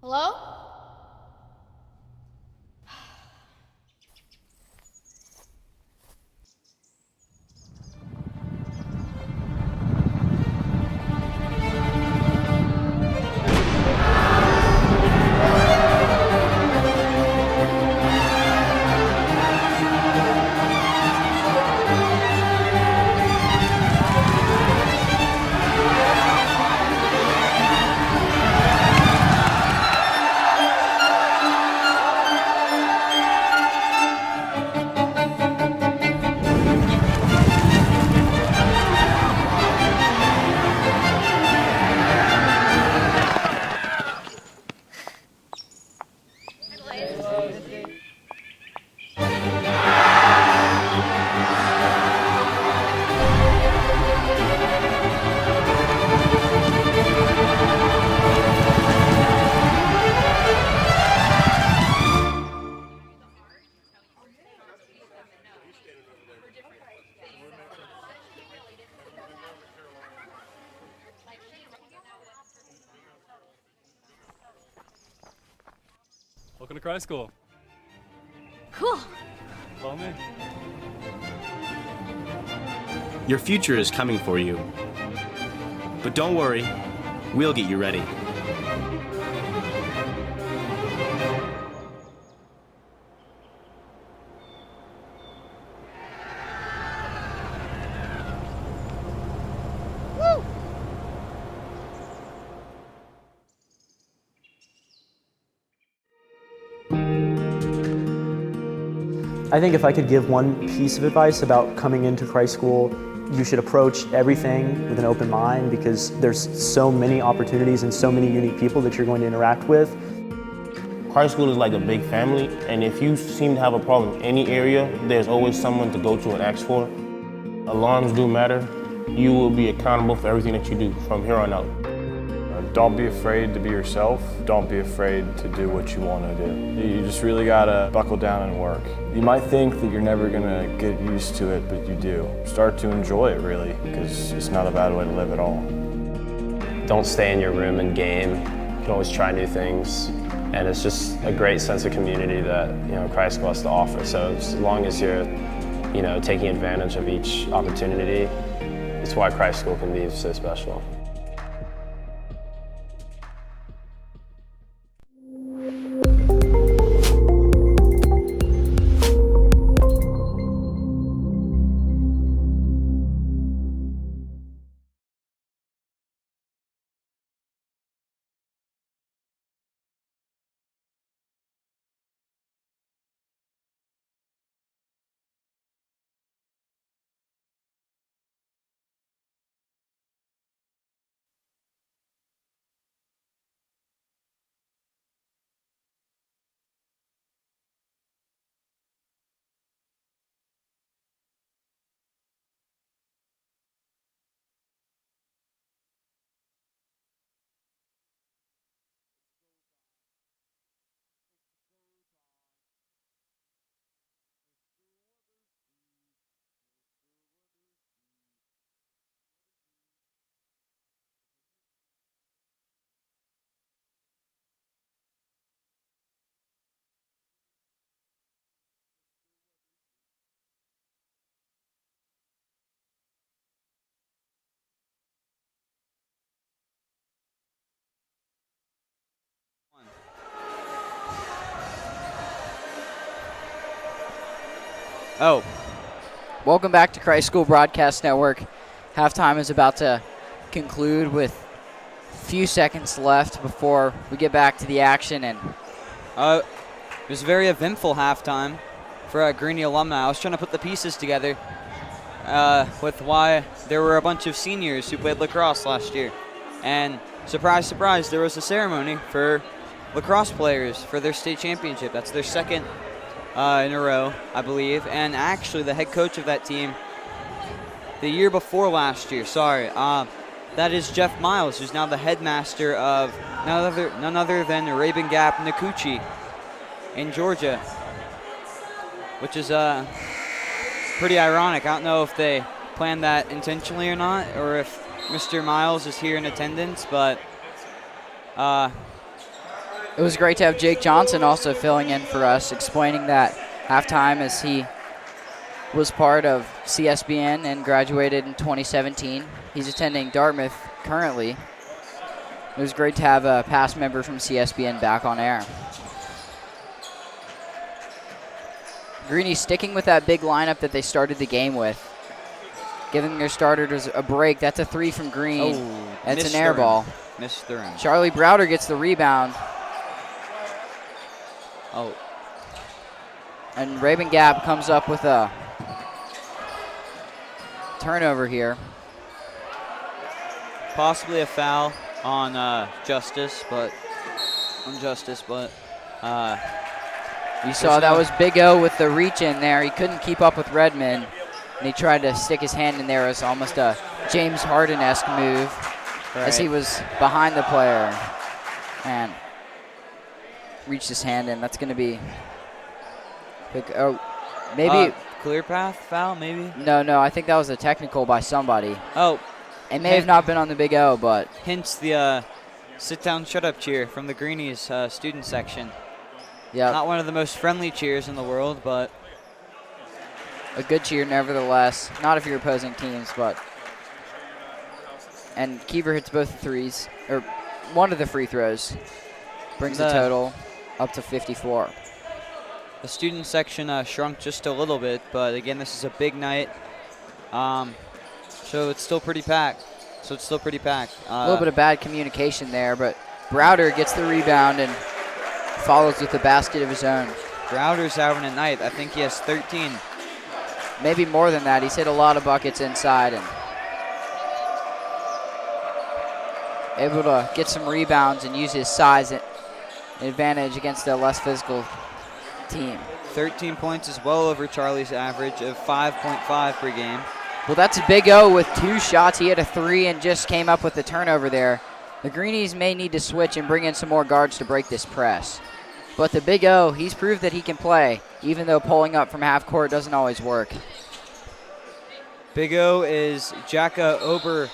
Hello? Welcome to Christ School. Cool. Follow me. Your future is coming for you. But don't worry, we'll get you ready. I think if I could give one piece of advice about coming into Christ School, you should approach everything with an open mind because there's so many opportunities and so many unique people that you're going to interact with. Christ School is like a big family, and if you seem to have a problem in any area, there's always someone to go to and ask for. Alarms do matter. You will be accountable for everything that you do from here on out. Don't be afraid to be yourself. Don't be afraid to do what you want to do. You just really gotta buckle down and work. You might think that you're never gonna get used to it, but you do. Start to enjoy it really, because it's not a bad way to live at all. Don't stay in your room and game. You can always try new things. And it's just a great sense of community that, Christ School has to offer. So as long as you're, taking advantage of each opportunity, it's why Christ School can be so special. Oh. Welcome back to Christ School Broadcast Network. Halftime is about to conclude with a few seconds left before we get back to the action. And it was a very eventful halftime for Greenie alumni. I was trying to put the pieces together with why there were a bunch of seniors who played lacrosse last year. And surprise, surprise, there was a ceremony for lacrosse players for their state championship. That's their second in a row, I believe. And actually, the head coach of that team, the year before last year, that is Jeff Miles, who's now the headmaster of none other than Rabun Gap-Nacoochee in Georgia, which is pretty ironic. I don't know if they planned that intentionally or not, or if Mr. Miles is here in attendance, but it was great to have Jake Johnson also filling in for us, explaining that halftime as he was part of CSBN and graduated in 2017. He's attending Dartmouth currently. It was great to have a past member from CSBN back on air. Greenies sticking with that big lineup that they started the game with, giving their starters a break. That's a three from Green. Oh, that's an air ball. Missed the rim. Charlie Browder gets the rebound. Oh. And Rabun Gap comes up with a turnover here. Possibly a foul on Justice, but you saw that was Big O with the reach in there. He couldn't keep up with Redmond, and he tried to stick his hand in there as almost a James Harden-esque move as he was behind the player and reached his hand in. That's going to be maybe clear path foul, maybe? No, I think that was a technical by somebody. Oh. It may have not been on the Big O, but hence the sit-down, shut-up cheer from the Greenies student section. Yeah. Not one of the most friendly cheers in the world, but a good cheer nevertheless. Not if you're opposing teams, but. And Kiever hits both the threes, or one of the free throws. Brings the total up to 54. The student section shrunk just a little bit, but again, this is a big night. So it's still pretty packed. A little bit of bad communication there, but Browder gets the rebound and follows with the basket of his own. Browder's having a night. I think he has 13. Maybe more than that. He's hit a lot of buckets inside and able to get some rebounds and use his size advantage against a less physical team. 13 points is well over Charlie's average of 5.5 per game. Well, that's Big O with 2 shots. He had a 3 and just came up with the turnover there. The Greenies may need to switch and bring in some more guards to break this press. But the Big O, he's proved that he can play, even though pulling up from half court doesn't always work. Big O is Jacka Oberlicht.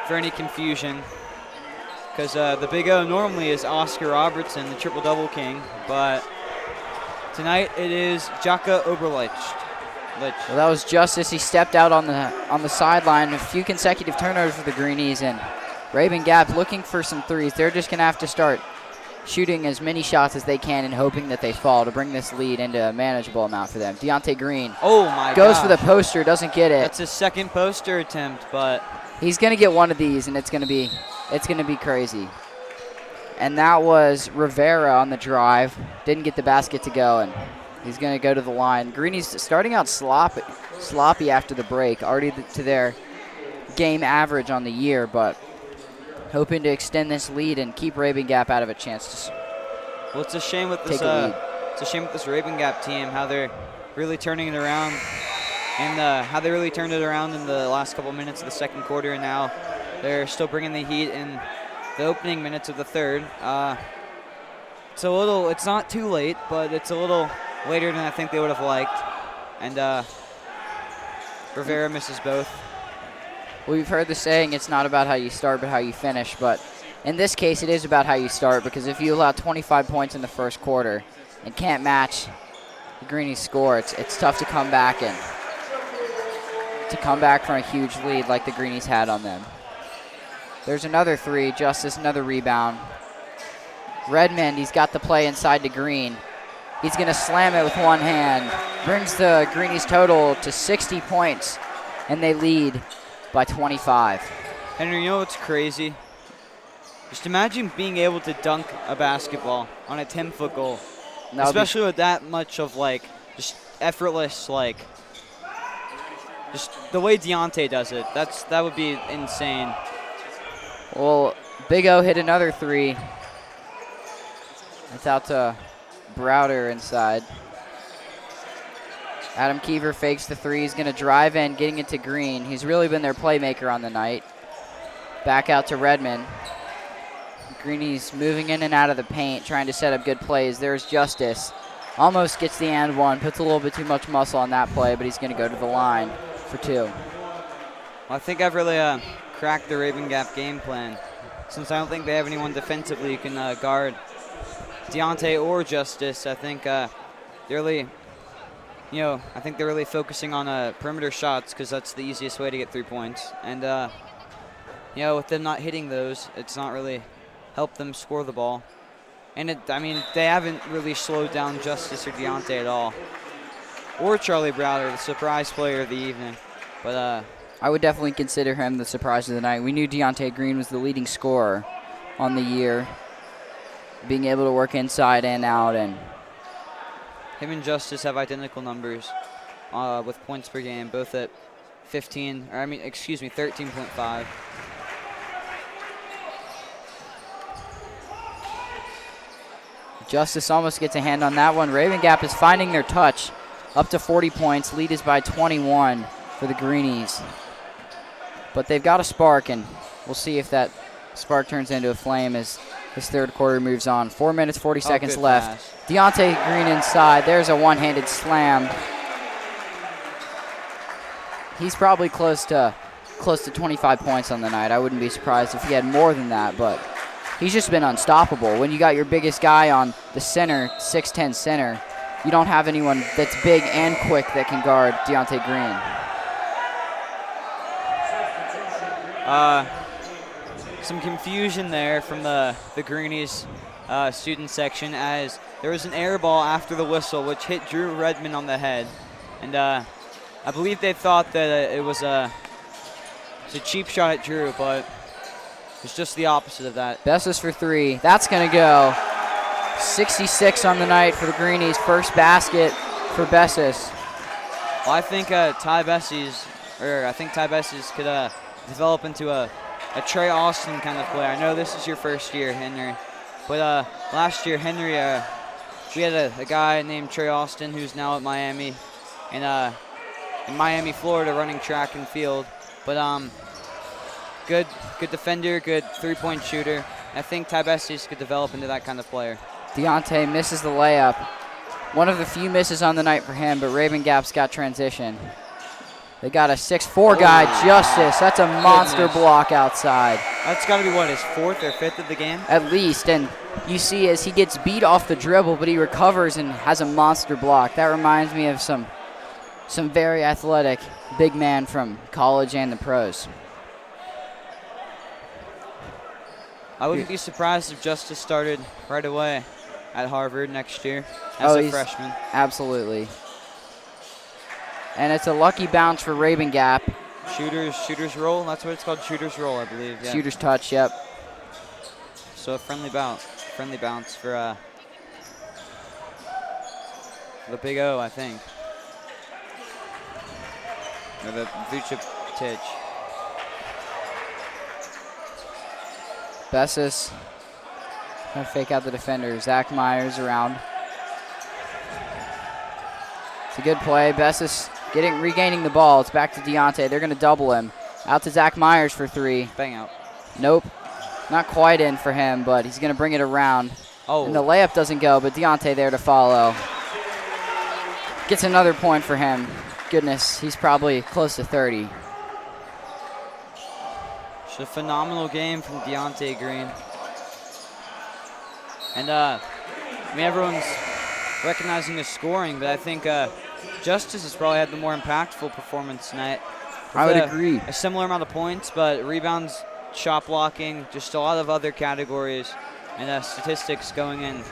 For any confusion, because the Big O normally is Oscar Robertson, the triple-double king, but tonight it is Jacka Oberlicht. Well, that was Justice. He stepped out on the sideline. A few consecutive turnovers for the Greenies, and Rabun Gap looking for some threes. They're just going to have to start shooting as many shots as they can and hoping that they fall to bring this lead into a manageable amount for them. Deontay Green goes for the poster, doesn't get it. That's his second poster attempt, but he's going to get one of these, and it's going to be crazy. And that was Rivera on the drive. Didn't get the basket to go, and he's going to go to the line. Greenies starting out sloppy after the break, already to their game average on the year, but hoping to extend this lead and keep Rabun Gap out of a chance to well, it's a shame with this. It's a shame with this Rabun Gap team how they're really turning it around, and how they really turned it around in the last couple minutes of the second quarter, and now they're still bringing the heat in the opening minutes of the third. It's not too late, but it's a little later than I think they would have liked, and Rivera misses both. We've heard the saying, it's not about how you start, but how you finish. But in this case, it is about how you start, because if you allow 25 points in the first quarter and can't match the Greenies' score, it's tough to come back from a huge lead like the Greenies had on them. There's another 3, Justice, another rebound. Redmond, he's got the play inside to Green. He's going to slam it with one hand. Brings the Greenies' total to 60 points, and they lead by 25. Henry, you know what's crazy? Just imagine being able to dunk a basketball on a 10-foot goal, especially with that much of just effortless, just the way Deontay does it. That would be insane. Well, Big O hit another 3. It's out to Browder inside. Adam Kiever fakes the 3. He's going to drive in, getting it to Green. He's really been their playmaker on the night. Back out to Redmond. Greenies moving in and out of the paint, trying to set up good plays. There's Justice. Almost gets the and one. Puts a little bit too much muscle on that play, but he's going to go to the line for 2. Well, I think I've really cracked the Rabun Gap game plan, since I don't think they have anyone defensively who can guard Deontay or Justice. I think they're really focusing on perimeter shots, because that's the easiest way to get 3 points. And with them not hitting those, it's not really helped them score the ball. And they haven't really slowed down Justice or Deontay at all, or Charlie Browder, the surprise player of the evening. But I would definitely consider him the surprise of the night. We knew Deontay Green was the leading scorer on the year, being able to work inside and out, and him and Justice have identical numbers with points per game, both at 13.5. Justice almost gets a hand on that one. Rabun Gap is finding their touch, up to 40 points. Lead is by 21 for the Greenies. But they've got a spark, and we'll see if that spark turns into a flame as this third quarter moves on. 4 minutes, 40 seconds left. Pass. Deontay Green inside. There's a one-handed slam. He's probably close to 25 points on the night. I wouldn't be surprised if he had more than that, but he's just been unstoppable. When you got your biggest guy on the center, 6'10 center, you don't have anyone that's big and quick that can guard Deontay Green. Some confusion there from the Greenies student section, as there was an air ball after the whistle which hit Drew Redmond on the head. And I believe they thought that it was a cheap shot at Drew, but it's just the opposite of that. Bessis for 3. That's going to go. 66 on the night for the Greenies. First basket for Bessis. Well, I think Ty Bessis could develop into a Trey Austin kind of player. I know this is your first year, Henry, but last year, Henry, we had a guy named Trey Austin who's now at Miami, and in Miami, Florida, running track and field. But good defender, good three-point shooter. I think Ty Bessis could develop into that kind of player. Deontay misses the layup. One of the few misses on the night for him, but Rabun Gap's got transition. They got a 6'4" guy, Justice. That's a monster block outside. That's got to be, what, his 4th or 5th of the game? At least, and you see as he gets beat off the dribble, but he recovers and has a monster block. That reminds me of some very athletic big man from college and the pros. I wouldn't be surprised if Justice started right away at Harvard next year as a freshman. Absolutely. And it's a lucky bounce for Rabun Gap. Shooter's roll, that's what it's called, shooter's roll, I believe. Yeah. Shooter's touch, yep. So a friendly bounce for the Big O, I think. Or the Vucevic. Bessis gonna fake out the defender. Zach Myers around. It's a good play. Bessis regaining the ball. It's back to Deontay. They're gonna double him. Out to Zach Myers for 3. Bang out. Nope. Not quite in for him, but he's gonna bring it around. Oh. And the layup doesn't go, but Deontay there to follow. Gets another point for him. Goodness, he's probably close to 30. It's a phenomenal game from Deontay Green. And everyone's recognizing his scoring, but I think Justice has probably had the more impactful performance tonight. I would agree. A similar amount of points, but rebounds, shot blocking, just a lot of other categories and statistics going in.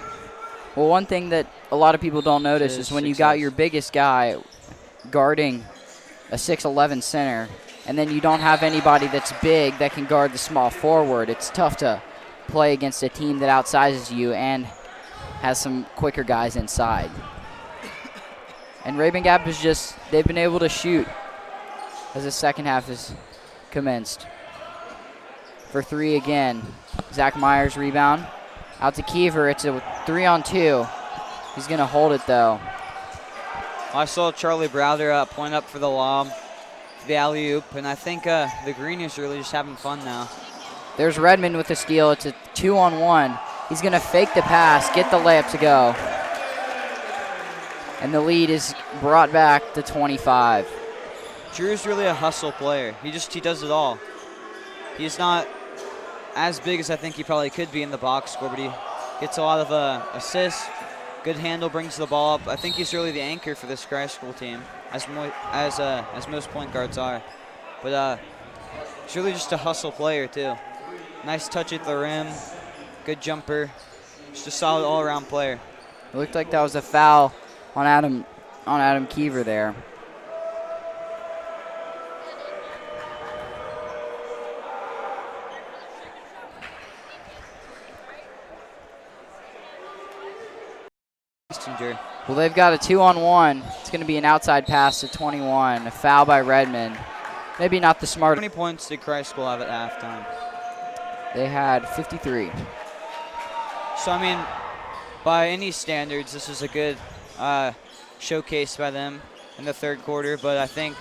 Well, one thing that a lot of people don't notice is when you got your biggest guy guarding a 6'11 center, and then you don't have anybody that's big that can guard the small forward, it's tough to play against a team that outsizes you and has some quicker guys inside. And Rabun Gap is they've been able to shoot as the second half has commenced. For 3 again. Zach Myers rebound. Out to Kiever. It's a 3-on-2. He's going to hold it, though. I saw Charlie Browder point up for the lob, the alley-oop, and I think the Greenies are really just having fun now. There's Redmond with the steal. It's a 2-on-1. He's going to fake the pass, get the layup to go. And the lead is brought back to 25. Drew's really a hustle player. He does it all. He's not as big as I think he probably could be in the box score, but he gets a lot of assists. Good handle, brings the ball up. I think he's really the anchor for this high school team, as most point guards are. But he's really just a hustle player too. Nice touch at the rim, good jumper. Just a solid all-around player. It looked like that was a foul on Adam Kiever there. Well, they've got a 2-on-1. It's going to be an outside pass to 21. A foul by Redmond. Maybe not the smartest. How many points did Christ School have at halftime? They had 53. So, I mean, by any standards, this is a good showcase by them in the third quarter. But I think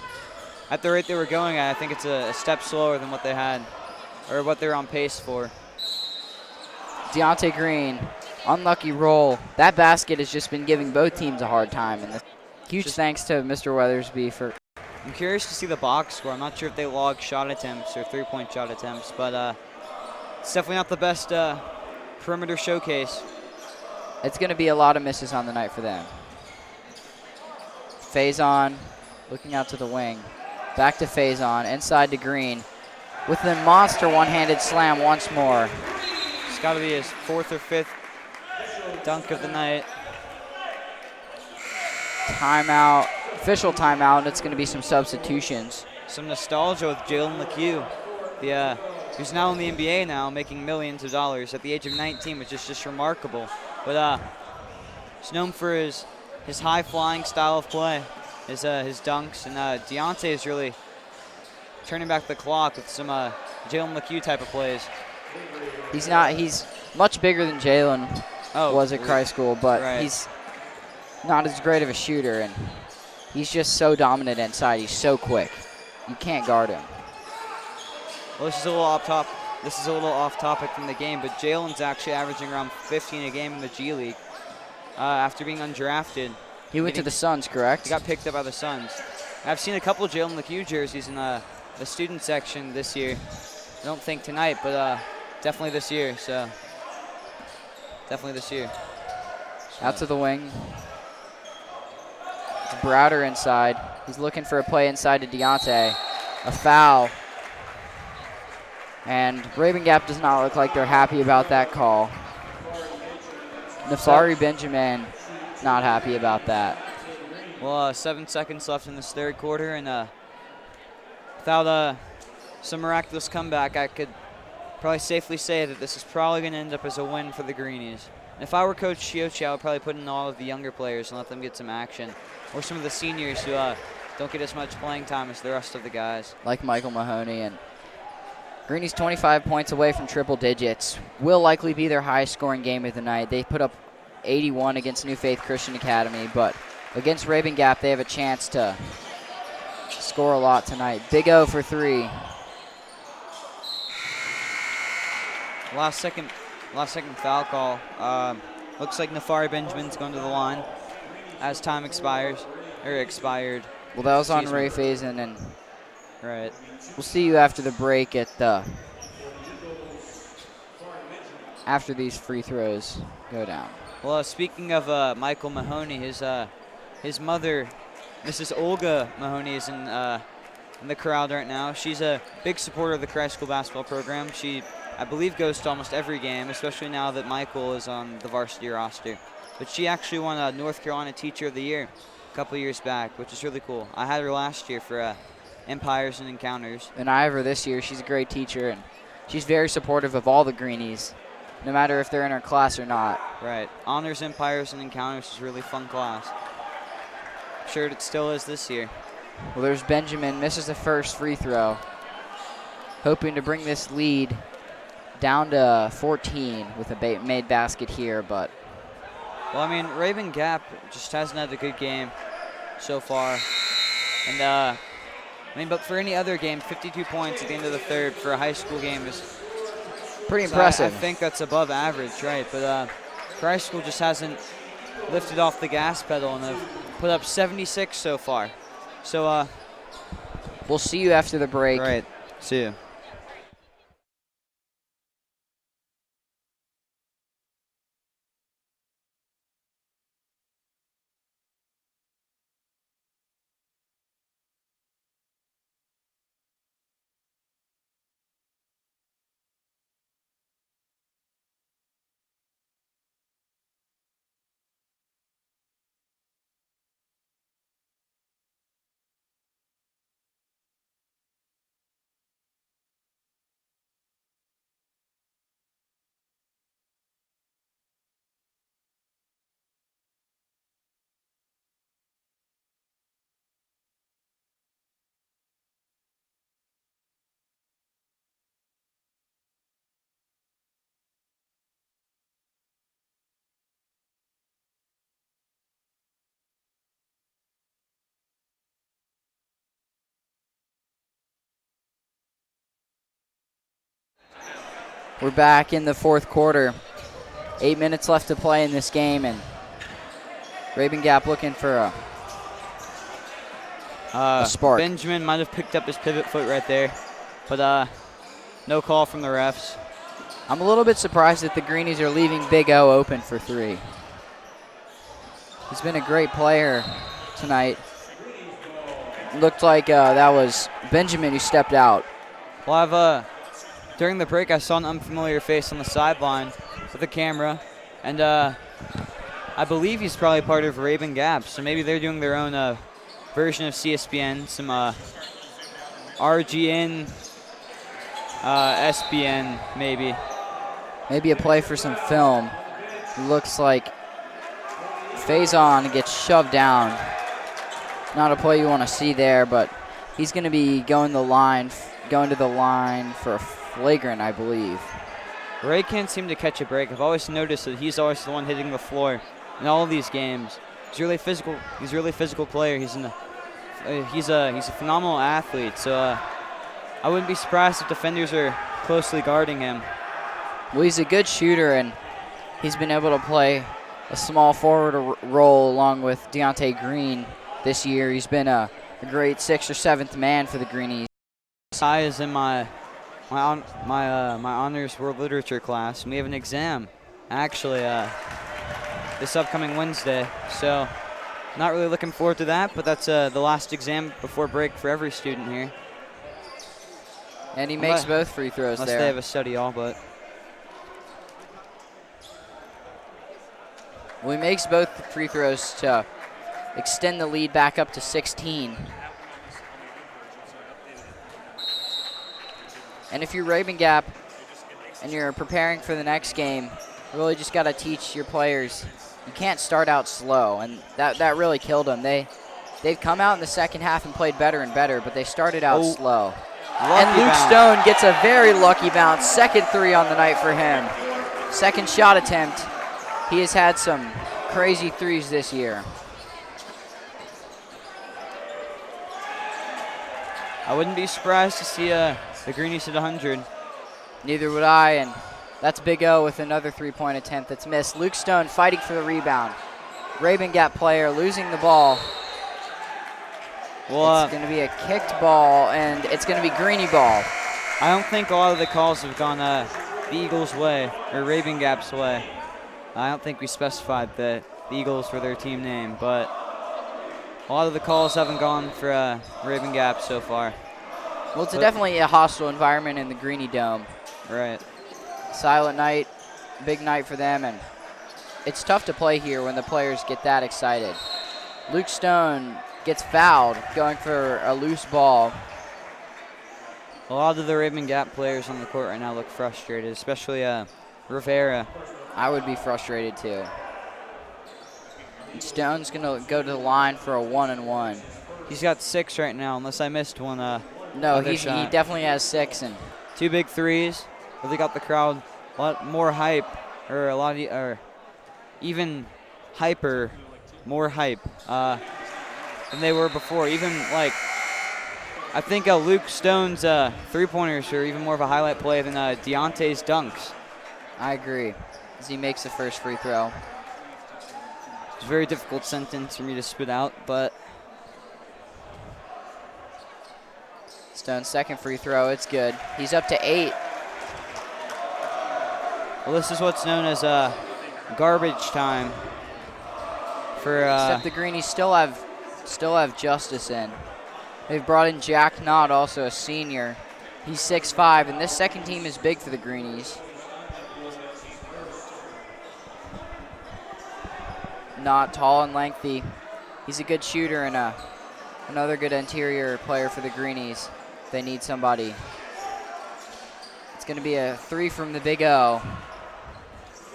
at the rate they were going at, I think it's a step slower than what they had or what they're on pace for. Deontay Green. Unlucky roll. That basket has just been giving both teams a hard time. And huge thanks to Mr. Weathersby for. I'm curious to see the box score. I'm not sure if they log shot attempts or three-point shot attempts, but it's definitely not the best perimeter showcase. It's going to be a lot of misses on the night for them. Faison looking out to the wing. Back to Faison, inside to Green. With the monster one-handed slam once more. It's got to be his 4th or 5th dunk of the night. Timeout, official timeout, and it's going to be some substitutions. Some nostalgia with Jalen LeCue, who's now in the NBA now, making millions of dollars at the age of 19, which is just remarkable. But he's known for his high-flying style of play, his dunks, and Deontay is really turning back the clock with some Jalen LeCue type of plays. He's much bigger than Jalen was at Christ School, but he's not as great of a shooter, and he's just so dominant inside. He's so quick. You can't guard him. Well, this is a little off topic from the game, but Jalen's actually averaging around 15 a game in the G League after being undrafted. He went to the Suns, correct? He got picked up by the Suns. I've seen a couple of Jalen LeCue jerseys in the student section this year. I don't think tonight, but definitely this year. So definitely this year. Out to the wing. It's Browder inside. He's looking for a play inside to Deontay. A foul. And Rabun Gap does not look like they're happy about that call. Nafari Benjamin not happy about that. Well, 7 seconds left in this third quarter, and without some miraculous comeback, I could probably safely say that this is probably going to end up as a win for the Greenies. And if I were Coach Chiochi, I would probably put in all of the younger players and let them get some action, or some of the seniors who don't get as much playing time as the rest of the guys. Like Michael Mahoney. And Greenies 25 points away from triple digits. Will likely be their highest scoring game of the night. They put up 81 against New Faith Christian Academy, but against Rabun Gap, they have a chance to score a lot tonight. Big O for 3. Last second foul call. Looks like Nafari Benjamin's going to the line as time expired. Well, that was on Ray Faison, and right. We'll see you after the break after these free throws go down. Well, speaking of Michael Mahoney, his mother, Mrs. Olga Mahoney, is in the crowd right now. She's a big supporter of the Christ School basketball program. She, I believe, goes to almost every game, especially now that Michael is on the varsity roster. But she actually won a North Carolina Teacher of the Year a couple years back, which is really cool. I had her last year for Empires and Encounters. And I have her this year. She's a great teacher, and she's very supportive of all the Greenies, no matter if they're in her class or not. Right. Honors Empires and Encounters is a really fun class. I'm sure it still is this year. Well, there's Benjamin, misses the first free throw, hoping to bring this lead down to 14 with a made basket here, but. Well, I mean, Rabun Gap just hasn't had a good game so far. And, but for any other game, 52 points at the end of the third for a high school game is pretty impressive. I think that's above average, right? But Christ School just hasn't lifted off the gas pedal and have put up 76 so far. So we'll see you after the break. Right. See you. We're back in the fourth quarter. 8 minutes left to play in this game, and Rabun Gap looking for a spark. Benjamin might have picked up his pivot foot right there, but no call from the refs. I'm a little bit surprised that the Greenies are leaving Big O open for 3. He's been a great player tonight. Looked like that was Benjamin who stepped out. Well, during the break, I saw an unfamiliar face on the sideline with a camera, and I believe he's probably part of Rabun Gap, so maybe they're doing their own version of CSBN, some RGN, SBN, maybe. Maybe a play for some film. Looks like Faison gets shoved down. Not a play you want to see there, but he's going to be going to the line for a flagrant, I believe. Ray can't seem to catch a break. I've always noticed that he's always the one hitting the floor in all of these games. He's really physical. He's a really physical player. He's a phenomenal athlete. So I wouldn't be surprised if defenders are closely guarding him. Well, he's a good shooter, and he's been able to play a small forward role along with Deontay Green this year. He's been a great 6th or 7th man for the Greenies. I is in my honors world literature class, and we have an exam actually this upcoming Wednesday. So not really looking forward to that, but that's the last exam before break for every student here. And he makes both free throws unless there. They have a study all, but. Well, he makes both free throws to extend the lead back up to 16. And if you're Rabun Gap and you're preparing for the next game, you really just got to teach your players you can't start out slow, and that really killed them. They've come out in the second half and played better and better, but they started out slow. And Luke Stone gets a very lucky bounce. Second 3 on the night for him. Second shot attempt. He has had some crazy 3s this year. I wouldn't be surprised to see the Greenies hit 100. Neither would I, and that's Big O with another 3-point attempt that's missed. Luke Stone fighting for the rebound. Rabun Gap player losing the ball. Well, it's going to be a kicked ball, and it's going to be Greenie ball. I don't think a lot of the calls have gone the Eagles' way, or Rabun Gap's way. I don't think we specified that the Eagles were their team name, but a lot of the calls haven't gone for Rabun Gap so far. Well, it's definitely a hostile environment in the Greenie Dome. Right. Silent night, big night for them, and it's tough to play here when the players get that excited. Luke Stone gets fouled going for a loose ball. A lot of the Rabun Gap players on the court right now look frustrated, especially Rivera. I would be frustrated too. And Stone's going to go to the line for a 1-and-1. He's got 6 right now, unless I missed one. No, he definitely has 6. And 2 big 3s. Really got the crowd a lot more hype, or even hyper, more hype than they were before. Even I think Luke Stone's 3-pointers are even more of a highlight play than Deontay's dunks. I agree, as he makes the first free throw. It's a very difficult sentence for me to spit out, but. Stone's second free throw, it's good. He's up to 8. Well, this is what's known as garbage time. Except the Greenies still have Justice in. They've brought in Jack Knott, also a senior. He's 6'5", and this second team is big for the Greenies. Knott, tall and lengthy. He's a good shooter and another good interior player for the Greenies. They need somebody. It's going to be a 3 from the Big O.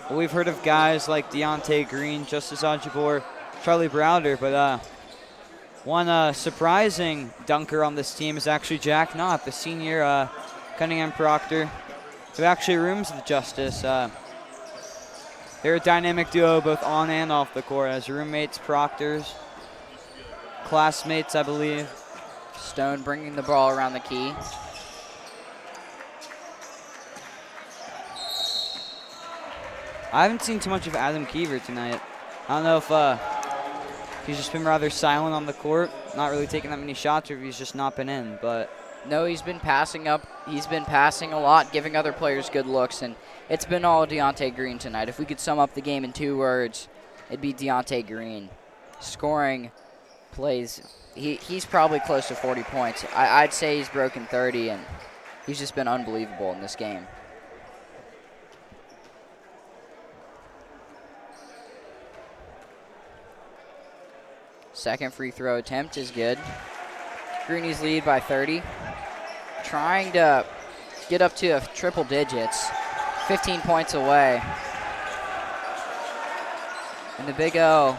Well, we've heard of guys like Deontay Green, Justice Ajibor, Charlie Browder, but one surprising dunker on this team is actually Jack Knott, the senior Cunningham Proctor, who actually rooms with Justice. They're a dynamic duo both on and off the court as roommates, proctors, classmates, I believe. Stone bringing the ball around the key. I haven't seen too much of Adam Keever tonight. I don't know if he's just been rather silent on the court, not really taking that many shots, or if he's just not been in. But no, he's been passing up He's been passing a lot, giving other players good looks, and it's been all Deontay Green tonight. If we could sum up the game in 2 words, it'd be Deontay Green. Scoring plays, he's probably close to 40 points. I'd say he's broken 30, and he's just been unbelievable in this game. Second free throw attempt is good. Greenies lead by 30. Trying to get up to triple digits. 15 points away. And the Big O.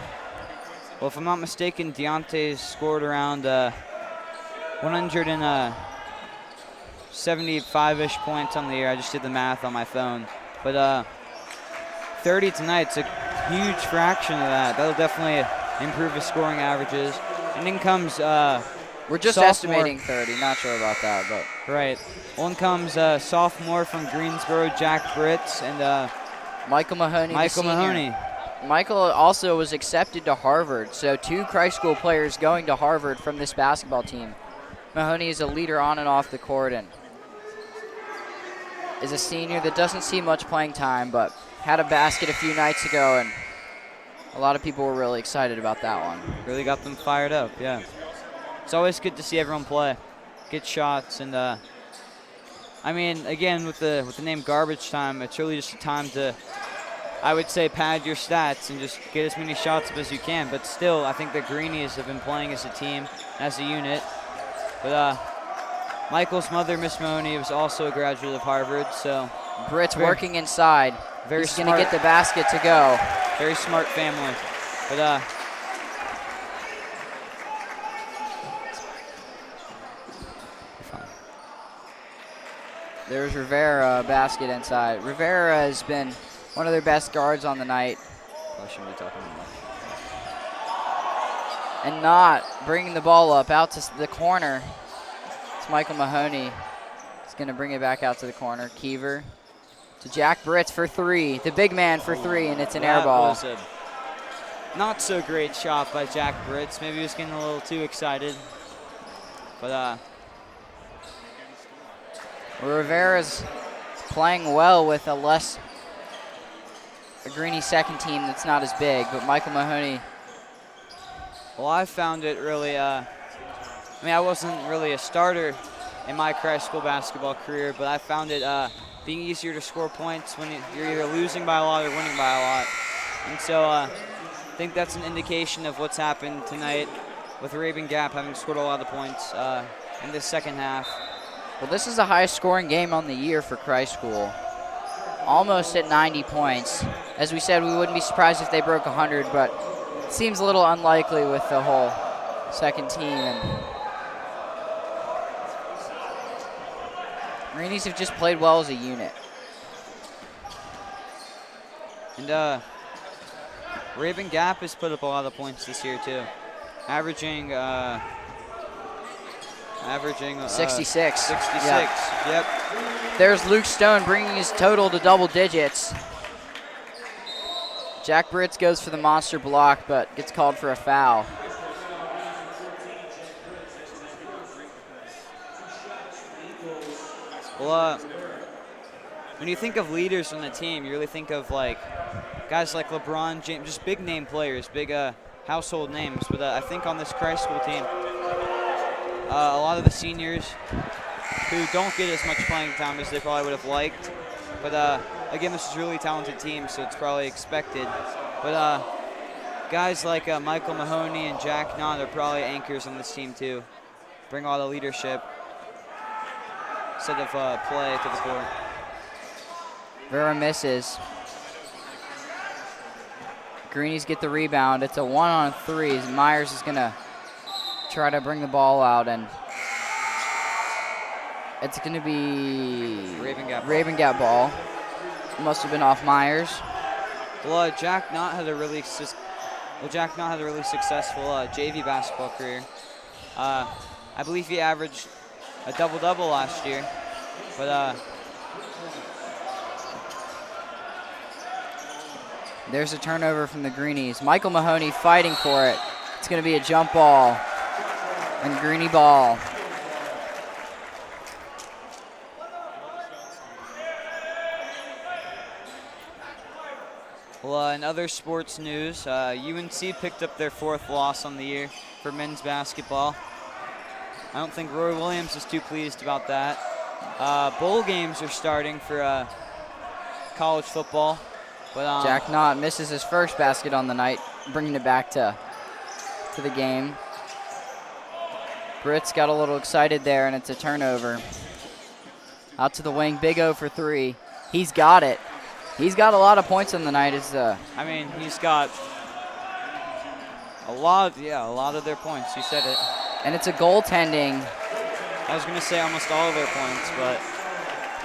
Well, if I'm not mistaken, Deontay's scored around 175-ish points on the year. I just did the math on my phone. But 30 tonight's a huge fraction of that. That'll definitely improve his scoring averages. And in comes we're just sophomore. estimating 30. Not sure about that, but right. Well, in comes sophomore from Greensboro, Jack Britz, and Michael Mahoney. Michael Mahoney. Michael also was accepted to Harvard, so 2 Christ School players going to Harvard from this basketball team. Mahoney is a leader on and off the court and is a senior that doesn't see much playing time, but had a basket a few nights ago, and a lot of people were really excited about that one. Really got them fired up, yeah. It's always good to see everyone play, get shots, and I mean, again, with the name Garbage Time, it's really just a time to, I would say, pad your stats and just get as many shots up as you can. But still, I think the Greenies have been playing as a team, as a unit. But Michael's mother, Miss Mahoney, was also a graduate of Harvard, so. Britt's working inside. Very He's going to get the basket to go. Very smart family. But there's Rivera, basket inside. Rivera has been one of their best guards on the night. I shouldn't be talking about and not bringing the ball up out to the corner. It's Michael Mahoney. He's going to bring it back out to the corner. Keever to Jack Britz for 3. The big man for 3, and it's an air ball. That was a not so great shot by Jack Britz. Maybe he was getting a little too excited. But Rivera's playing well with a Greenie second team that's not as big, but Michael Mahoney. Well, I found it really, I mean, I wasn't really a starter in my Christ School basketball career, but I found it being easier to score points when you're either losing by a lot or winning by a lot. And so I think that's an indication of what's happened tonight with Rabun Gap having scored a lot of points in this second half. Well, this is the highest scoring game on the year for Christ School. Almost at 90 points. As we said, we wouldn't be surprised if they broke 100, but it seems a little unlikely with the whole second team. And Greenies have just played well as a unit. And Rabun Gap has put up a lot of points this year too, averaging 66. 66. Yep. There's Luke Stone bringing his total to double digits. Jack Britz goes for the monster block, but gets called for a foul. Well, when you think of leaders on the team, you really think of like guys like LeBron James, just big name players, big household names. But I think on this Christ School team, a lot of the seniors who don't get as much playing time as they probably would have liked. But again, this is a really talented team, so it's probably expected. But guys like Michael Mahoney and Jack Knott are probably anchors on this team too. Bring a lot of leadership instead of play to the court. Vera misses. Greenies get the rebound. It's a 1-on-3. Myers is going to try to bring the ball out, and it's going to be Rabun Gap ball. Must have been off Myers. Well, Jack Knott had a really successful JV basketball career. I believe he averaged a double-double last year, but there's a turnover from the Greenies. Michael Mahoney fighting for it. It's going to be a jump ball and Greenie ball. Well, in other sports news, UNC picked up their 4th loss on the year for men's basketball. I don't think Roy Williams is too pleased about that. Bowl games are starting for college football. But Jack Knott misses his first basket on the night, bringing it back to the game. Britt's got a little excited there, and it's a turnover. Out to the wing, Big O for 3. He's got it. He's got a lot of points on the night. I mean, he's got a lot of their points. You said it. And it's a goaltending. I was going to say almost all of their points, but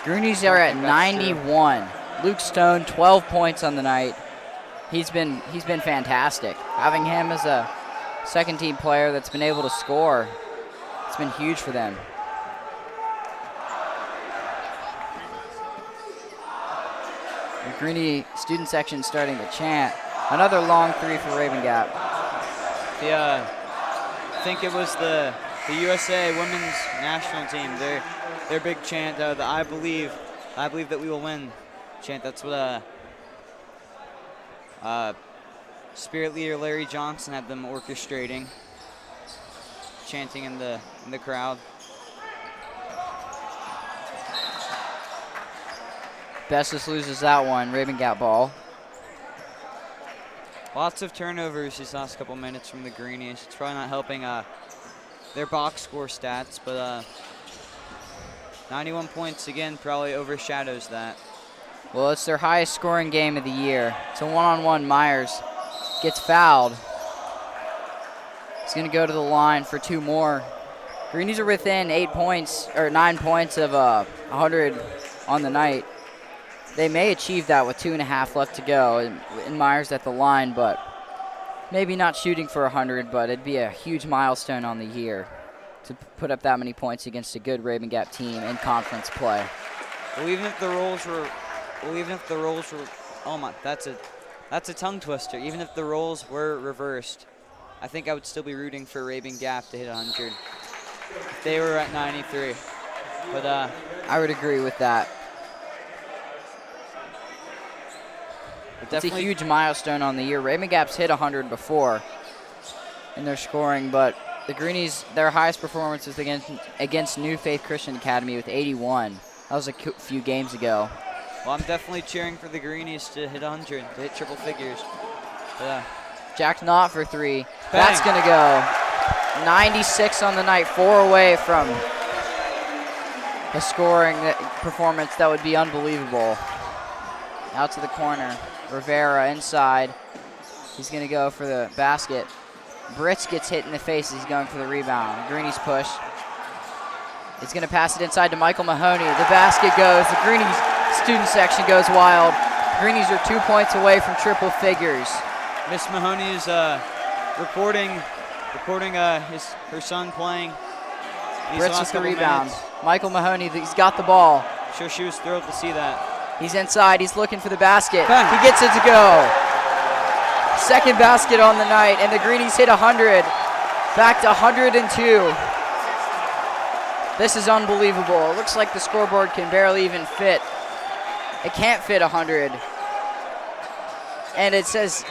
Greenies are at 91. Luke Stone, 12 points on the night. He's been fantastic. Having him as a second-team player that's been able to score, it's been huge for them. The Greenie student section starting to chant. Another long 3 for Raven Gap. I think it was the USA women's national team. Their big chant, the I believe that we will win chant. That's what Spirit leader Larry Johnson had them orchestrating, chanting in the crowd. Bessus loses that one. Raven Gap ball. Lots of turnovers these last couple minutes from the Greenies. It's probably not helping their box score stats, but 91 points again probably overshadows that. Well, it's their highest scoring game of the year. It's a one-on-one. Myers gets fouled. He's going to go to the line for 2 more. Greenies are within 9 points of 100 on the night. They may achieve that with 2.5 left to go, and Myers at the line, but maybe not shooting for 100, but it'd be a huge milestone on the year to put up that many points against a good Raven Gap team in conference play. Well, even if the roles were, oh my, that's a tongue twister. Even if the roles were reversed, I think I would still be rooting for Raven Gap to hit 100 if they were at 93. But I would agree with that. It's a huge milestone on the year. Raven Gap's hit 100 before in their scoring, but the Greenies, their highest performance is against New Faith Christian Academy with 81. That was a few games ago. Well, I'm definitely cheering for the Greenies to hit 100, to hit triple figures. Yeah. Jack Knott for 3. Bang. That's going to go. 96 on the night, 4 away from a scoring performance that would be unbelievable. Out to the corner. Rivera inside. He's going to go for the basket. Britz gets hit in the face as he's going for the rebound. Greenies push. He's going to pass it inside to Michael Mahoney. The basket goes. The Greenies student section goes wild. Greenies are 2 points away from triple figures. Miss Mahoney is reporting her son playing. Britz with the rebound. Michael Mahoney, he's got the ball. I'm sure she was thrilled to see that. He's inside. He's looking for the basket. He gets it to go. Second basket on the night, and the Greenies hit 100. Back to 102. This is unbelievable. It looks like the scoreboard can barely even fit. It can't fit 100. And it says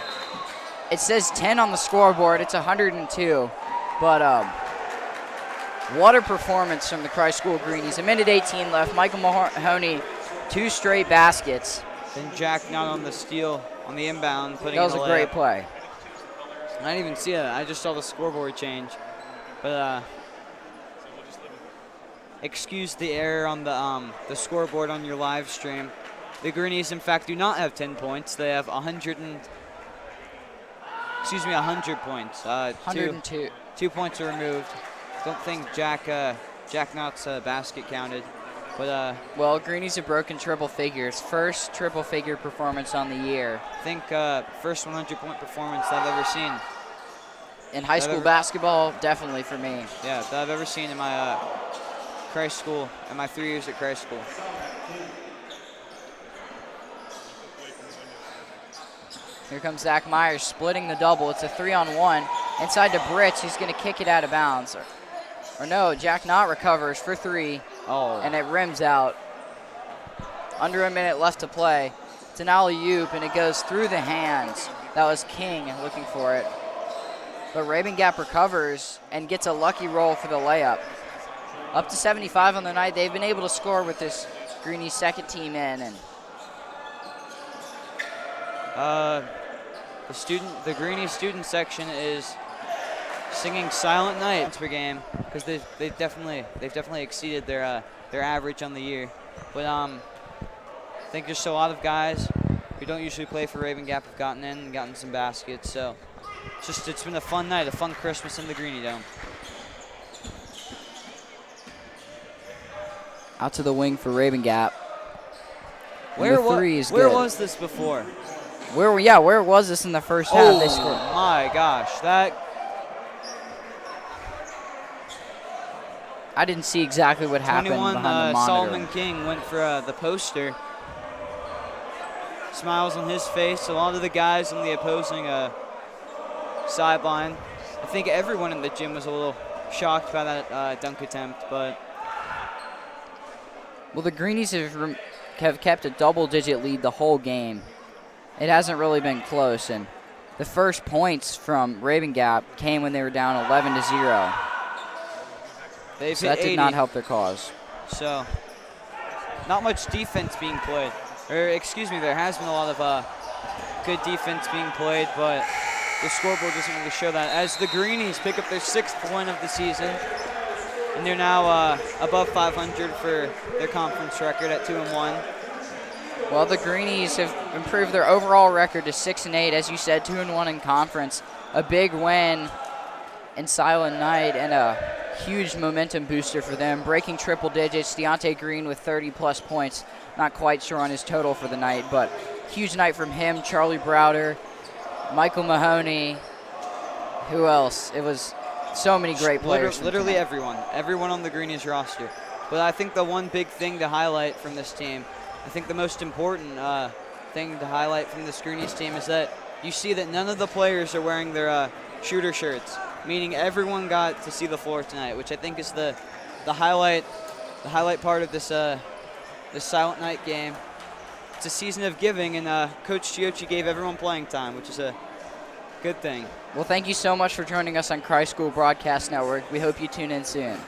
10 on the scoreboard. It's 102. But what a performance from the Christ School Greenies. 1:18 left. Michael Mahoney, 2 straight baskets. Then Jack Knott on the steal on the inbound, putting that was in a great play. I didn't even see it. I just saw the scoreboard change. But excuse the error on the scoreboard on your live stream. The Greenies, in fact, do not have 10 points. They have 100 points. 102. 2 points are removed. Don't think Jack Knott's basket counted. But well, Greenies have broken triple figures. First triple figure performance on the year. I think first 100-point performance that I've ever seen. In high school basketball, definitely for me. Yeah, that I've ever seen in my Christ School, in my 3 years at Christ School. Here comes Zach Myers splitting the double. It's a 3-on-1. Inside to Britz, who's going to kick it out of bounds. Or no, Jack Knott recovers for 3. Oh. And it rims out. Under a minute left to play. It's an alley-oop, and it goes through the hands. That was King looking for it. But Rabun Gap recovers and gets a lucky roll for the layup. Up to 75 on the night. They've been able to score with this Greenies second team in. And the Greenies student section is singing Silent Night per game because they've definitely exceeded their average on the year. But I think just a lot of guys who don't usually play for Rabun Gap have gotten in and gotten some baskets. So it's been a fun night, a fun Christmas in the Greenie Dome. out to the wing for Rabun Gap. Where was this before? Where was this in the first half? They scored. Oh my gosh, I didn't see exactly what happened behind the monitor. Solomon King went for the poster. Smiles on his face. A lot of the guys on the opposing sideline. I think everyone in the gym was a little shocked by that dunk attempt, but. Well, the Greenies have kept a double-digit lead the whole game. It hasn't really been close, and the first points from Rabun Gap came when they were down 11-0. So that did not help their cause. So, not much defense being played. Or, excuse me, there has been a lot of good defense being played, but the scoreboard doesn't really show that. As the Greenies pick up their 6th win of the season, and they're now above 500 for their conference record at 2-1. Well, the Greenies have improved their overall record to 6-8, as you said, 2-1 in conference. A big win in Silent Night and a huge momentum booster for them, breaking triple digits. Deontay Green with 30-plus points. Not quite sure on his total for the night, but huge night from him. Charlie Browder, Michael Mahoney. Who else? It was so many great players. Literally everyone on the Greenies roster. But I think the one big thing to highlight from this team, I think the most important thing to highlight from this Greenies team is that you see that none of the players are wearing their shooter shirts, meaning everyone got to see the floor tonight, which I think is the highlight part of this this Silent Night game. It's a season of giving, and Coach Chiochi gave everyone playing time, which is a good thing. Well, thank you so much for joining us on Christ School Broadcast Network. We hope you tune in soon.